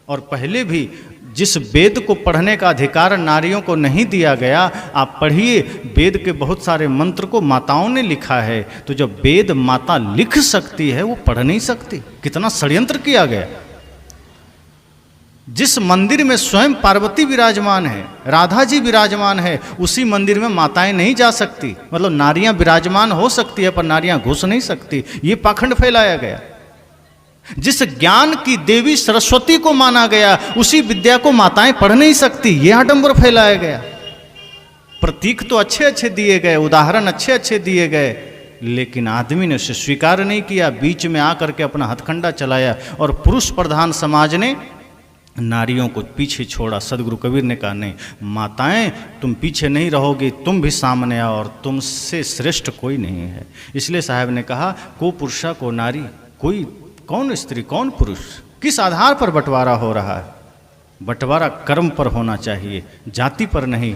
और पहले भी जिस वेद को पढ़ने का अधिकार नारियों को नहीं दिया गया, आप पढ़िए वेद के बहुत सारे मंत्र को माताओं ने लिखा है। तो जब वेद माता लिख सकती है, वो पढ़ नहीं सकती। कितना षड्यंत्र किया गया। जिस मंदिर में स्वयं पार्वती विराजमान है, राधा जी विराजमान है, उसी मंदिर में माताएं नहीं जा सकती। मतलब नारियां विराजमान हो सकती है पर नारियां घुस नहीं सकती। ये पाखंड फैलाया गया। जिस ज्ञान की देवी सरस्वती को माना गया, उसी विद्या को माताएं पढ़ नहीं सकती। ये आडंबर फैलाया गया। प्रतीक तो अच्छे अच्छे दिए गए, उदाहरण अच्छे अच्छे दिए गए, लेकिन आदमी ने उसे स्वीकार नहीं किया। बीच में आकर के अपना हथकंडा चलाया और पुरुष प्रधान समाज ने नारियों को पीछे छोड़ा। सदगुरु कबीर ने कहा नहीं, माताएं तुम पीछे नहीं रहोगी, तुम भी सामने आओ, और तुमसे श्रेष्ठ कोई नहीं है। इसलिए साहब ने कहा को पुरुषा को नारी, कोई कौन स्त्री कौन पुरुष, किस आधार पर बंटवारा हो रहा है? बंटवारा कर्म पर होना चाहिए, जाति पर नहीं।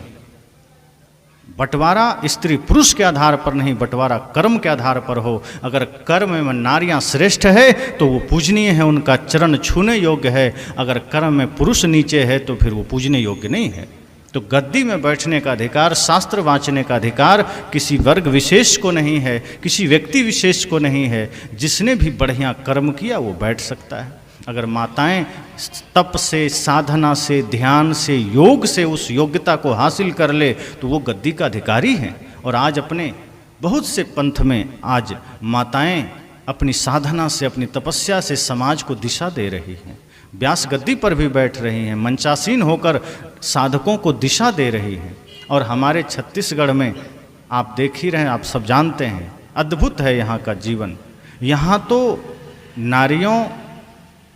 बंटवारा स्त्री पुरुष के आधार पर नहीं, बंटवारा कर्म के आधार पर हो। अगर कर्म में नारियां श्रेष्ठ है तो वो पूजनीय है, उनका चरण छूने योग्य है। अगर कर्म में पुरुष नीचे है तो फिर वो पूजने योग्य नहीं है। तो गद्दी में बैठने का अधिकार, शास्त्र वांचने का अधिकार किसी वर्ग विशेष को नहीं है, किसी व्यक्ति विशेष को नहीं है। जिसने भी बढ़िया कर्म किया वो बैठ सकता है। अगर माताएं तप से, साधना से, ध्यान से, योग से उस योग्यता को हासिल कर ले तो वो गद्दी का अधिकारी हैं। और आज अपने बहुत से पंथ में आज माताएं अपनी साधना से, अपनी तपस्या से समाज को दिशा दे रही हैं। व्यास गद्दी पर भी बैठ रही हैं, मंचासीन होकर साधकों को दिशा दे रही हैं। और हमारे छत्तीसगढ़ में आप देख ही रहे हैं, आप सब जानते हैं, अद्भुत है यहाँ का जीवन। यहाँ तो नारियों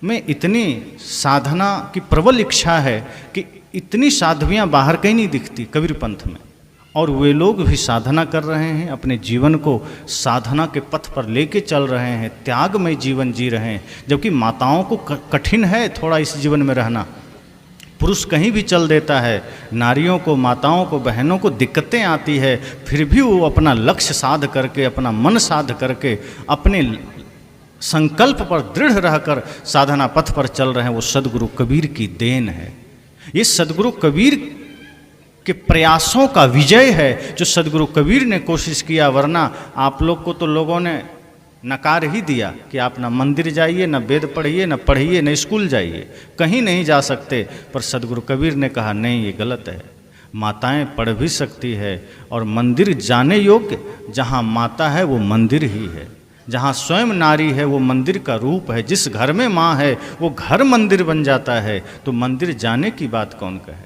में इतनी साधना की प्रबल इच्छा है कि इतनी साध्वियाँ बाहर कहीं नहीं दिखती कबीर पंथ में। और वे लोग भी साधना कर रहे हैं, अपने जीवन को साधना के पथ पर लेके चल रहे हैं, त्यागमय जीवन जी रहे हैं। जबकि माताओं को कठिन है थोड़ा इस जीवन में रहना। पुरुष कहीं भी चल देता है, नारियों को, माताओं को, बहनों को दिक्कतें आती है, फिर भी वो अपना लक्ष्य साध करके, अपना मन साध करके, अपने संकल्प पर दृढ़ रहकर साधना पथ पर चल रहे हैं। वो सदगुरु कबीर की देन है। ये सदगुरु कबीर के प्रयासों का विजय है जो सदगुरु कबीर ने कोशिश किया। वरना आप लोग को तो लोगों ने नकार ही दिया कि आप ना मंदिर जाइए, ना वेद पढ़िए, ना पढ़िए, ना स्कूल जाइए, कहीं नहीं जा सकते। पर सदगुरु कबीर ने कहा नहीं, ये गलत है। माताएं पढ़ भी सकती है और मंदिर जाने योग्य, जहाँ माता है वो मंदिर ही है। जहाँ स्वयं नारी है वो मंदिर का रूप है। जिस घर में माँ है वो घर मंदिर बन जाता है। तो मंदिर जाने की बात कौन कहे?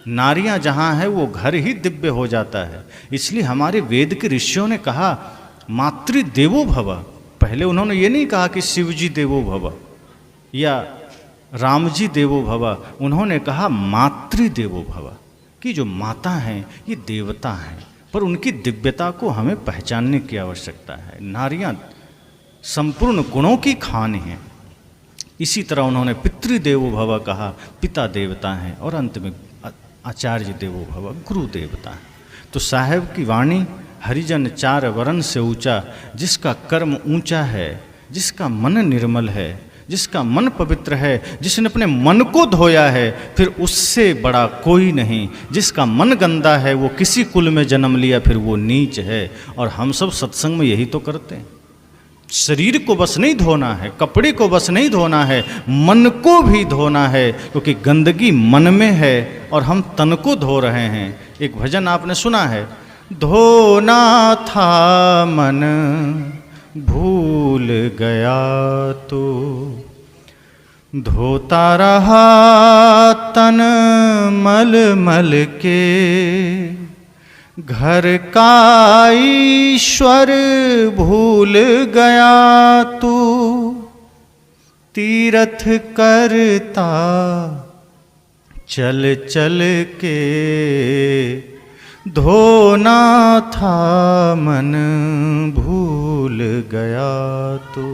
नारियां जहाँ है वो घर ही दिव्य हो जाता है। इसलिए हमारे वेद के ऋषियों ने कहा मातृदेवो भव। पहले उन्होंने ये नहीं कहा कि शिवजी देवो भव या रामजी देवो भव, उन्होंने कहा मातृदेवो भव, कि जो माता हैं ये देवता हैं, पर उनकी दिव्यता को हमें पहचानने की आवश्यकता है। नारियां संपूर्ण गुणों की खान हैं। इसी तरह उन्होंने पितृदेवो भव कहा, पिता देवता हैं, और अंत में आचार्य देवो भव, गुरु देवता है। तो साहेब की वाणी हरिजन चार वरन से ऊंचा, जिसका कर्म ऊंचा है, जिसका मन निर्मल है, जिसका मन पवित्र है, जिसने अपने मन को धोया है, फिर उससे बड़ा कोई नहीं। जिसका मन गंदा है वो किसी कुल में जन्म लिया, फिर वो नीच है। और हम सब सत्संग में यही तो करते हैं। शरीर को बस नहीं धोना है, कपड़े को बस नहीं धोना है, मन को भी धोना है, क्योंकि गंदगी मन में है और हम तन को धो रहे हैं। एक भजन आपने सुना है, धोना था मन भूल गया तो धोता रहा तन मल मल के, घर का ईश्वर भूल गया तू तीर्थ करता चल चल के, धोना था मन भूल गया तो।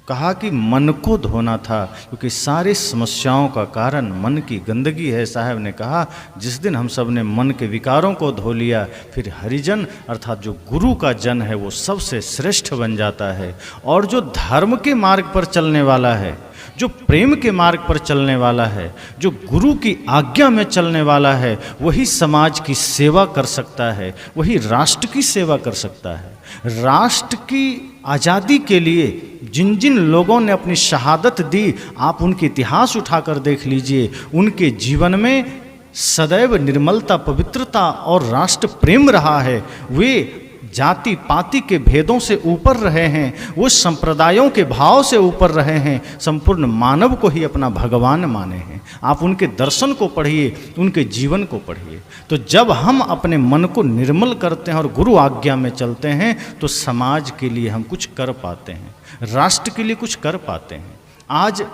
कहा कि मन को धोना था, क्योंकि सारी समस्याओं का कारण मन की गंदगी है। साहब ने कहा जिस दिन हम सब ने मन के विकारों को धो लिया, फिर हरिजन अर्थात जो गुरु का जन है वो सबसे श्रेष्ठ बन जाता है। और जो धर्म के मार्ग पर चलने वाला है, जो प्रेम के मार्ग पर चलने वाला है, जो गुरु की आज्ञा में चलने वाला है, वही समाज की सेवा कर सकता है, वही राष्ट्र की सेवा कर सकता है। राष्ट्र की आज़ादी के लिए जिन जिन लोगों ने अपनी शहादत दी, आप उनके इतिहास उठाकर देख लीजिए, उनके जीवन में सदैव निर्मलता, पवित्रता और राष्ट्र प्रेम रहा है। वे जाति पाति के भेदों से ऊपर रहे हैं, वो संप्रदायों के भाव से ऊपर रहे हैं, संपूर्ण मानव को ही अपना भगवान माने हैं। आप उनके दर्शन को पढ़िए, उनके जीवन को पढ़िए। तो जब हम अपने मन को निर्मल करते हैं और गुरु आज्ञा में चलते हैं, तो समाज के लिए हम कुछ कर पाते हैं, राष्ट्र के लिए कुछ कर पाते हैं। आज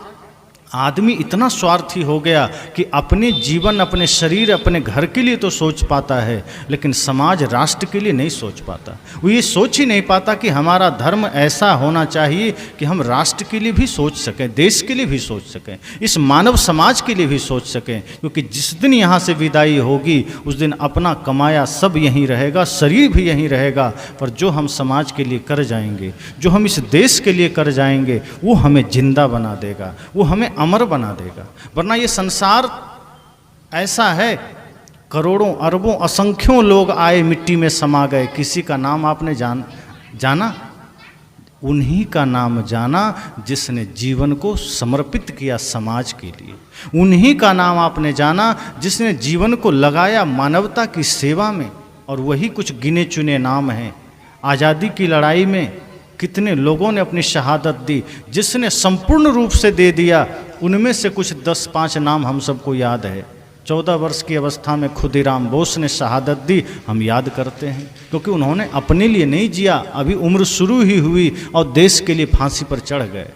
आदमी इतना स्वार्थी हो गया कि अपने जीवन, अपने शरीर, अपने घर के लिए तो सोच पाता है, लेकिन समाज, राष्ट्र के लिए नहीं सोच पाता। वो ये सोच ही नहीं पाता कि हमारा धर्म ऐसा होना चाहिए कि हम राष्ट्र के लिए भी सोच सकें, देश के लिए भी सोच सकें, इस मानव समाज के लिए भी सोच सकें। क्योंकि जिस दिन यहाँ से विदाई होगी, उस दिन अपना कमाया सब यहीं रहेगा, शरीर भी यहीं रहेगा, पर जो हम समाज के लिए कर जाएंगे, जो हम इस देश के लिए कर जाएंगे, वो हमें जिंदा बना देगा, वो हमें अमर बना देगा। वरना ये संसार ऐसा है, करोड़ों अरबों असंख्यों लोग आए, मिट्टी में समा गए, किसी का नाम आपने जाना? उन्हीं का नाम जाना जिसने जीवन को समर्पित किया समाज के लिए। उन्हीं का नाम आपने जाना जिसने जीवन को लगाया मानवता की सेवा में। और वही कुछ गिने चुने नाम हैं। आज़ादी की लड़ाई में कितने लोगों ने अपनी शहादत दी, जिसने संपूर्ण रूप से दे दिया, उनमें से कुछ 10-5 नाम हम सबको याद है। 14 वर्ष की अवस्था में खुदीराम बोस ने शहादत दी, हम याद करते हैं, क्योंकि उन्होंने अपने लिए नहीं जिया, अभी उम्र शुरू ही हुई और देश के लिए फांसी पर चढ़ गए।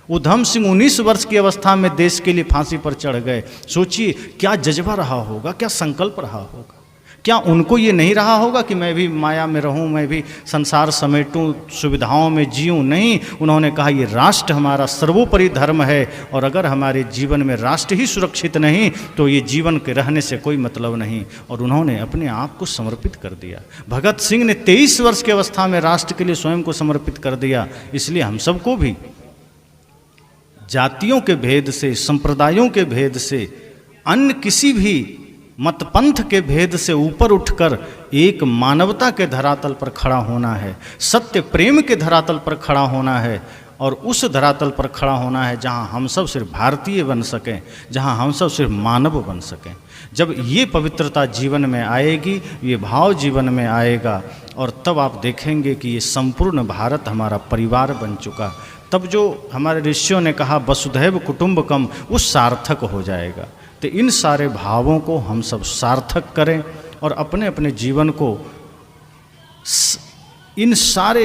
उधम सिंह 19 वर्ष की अवस्था में देश के लिए फांसी पर चढ़ गए। सोचिए क्या जज्बा रहा होगा, क्या संकल्प रहा होगा। क्या उनको ये नहीं रहा होगा कि मैं भी माया में रहूं, मैं भी संसार समेटूं, सुविधाओं में जीऊं? नहीं, उन्होंने कहा ये राष्ट्र हमारा सर्वोपरि धर्म है, और अगर हमारे जीवन में राष्ट्र ही सुरक्षित नहीं तो ये जीवन के रहने से कोई मतलब नहीं। और उन्होंने अपने आप को समर्पित कर दिया। भगत सिंह ने 23 वर्ष की अवस्था में राष्ट्र के लिए स्वयं को समर्पित कर दिया। इसलिए हम सबको भी जातियों के भेद से, संप्रदायों के भेद से, अन्य किसी भी मतपंथ के भेद से ऊपर उठकर एक मानवता के धरातल पर खड़ा होना है, सत्य प्रेम के धरातल पर खड़ा होना है, और उस धरातल पर खड़ा होना है जहां हम सब सिर्फ भारतीय बन सकें, जहां हम सब सिर्फ मानव बन सकें। जब ये पवित्रता जीवन में आएगी, ये भाव जीवन में आएगा, और तब आप देखेंगे कि ये संपूर्ण भारत हमारा परिवार बन चुका। तब जो हमारे ऋषियों ने कहा वसुधैव कुटुंबकम, वो सार्थक हो जाएगा। तो इन सारे भावों को हम सब सार्थक करें और अपने अपने जीवन को इन सारे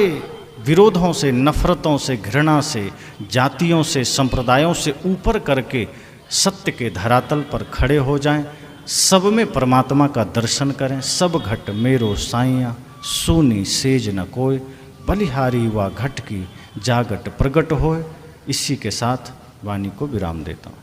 विरोधों से, नफरतों से, घृणा से, जातियों से, संप्रदायों से ऊपर करके सत्य के धरातल पर खड़े हो जाएं। सब में परमात्मा का दर्शन करें। सब घट मेरो साइयाँ, सूनी सेज न कोय, बलिहारी वा घट की जागट प्रगट होए। इसी के साथ वाणी को विराम देता हूँ।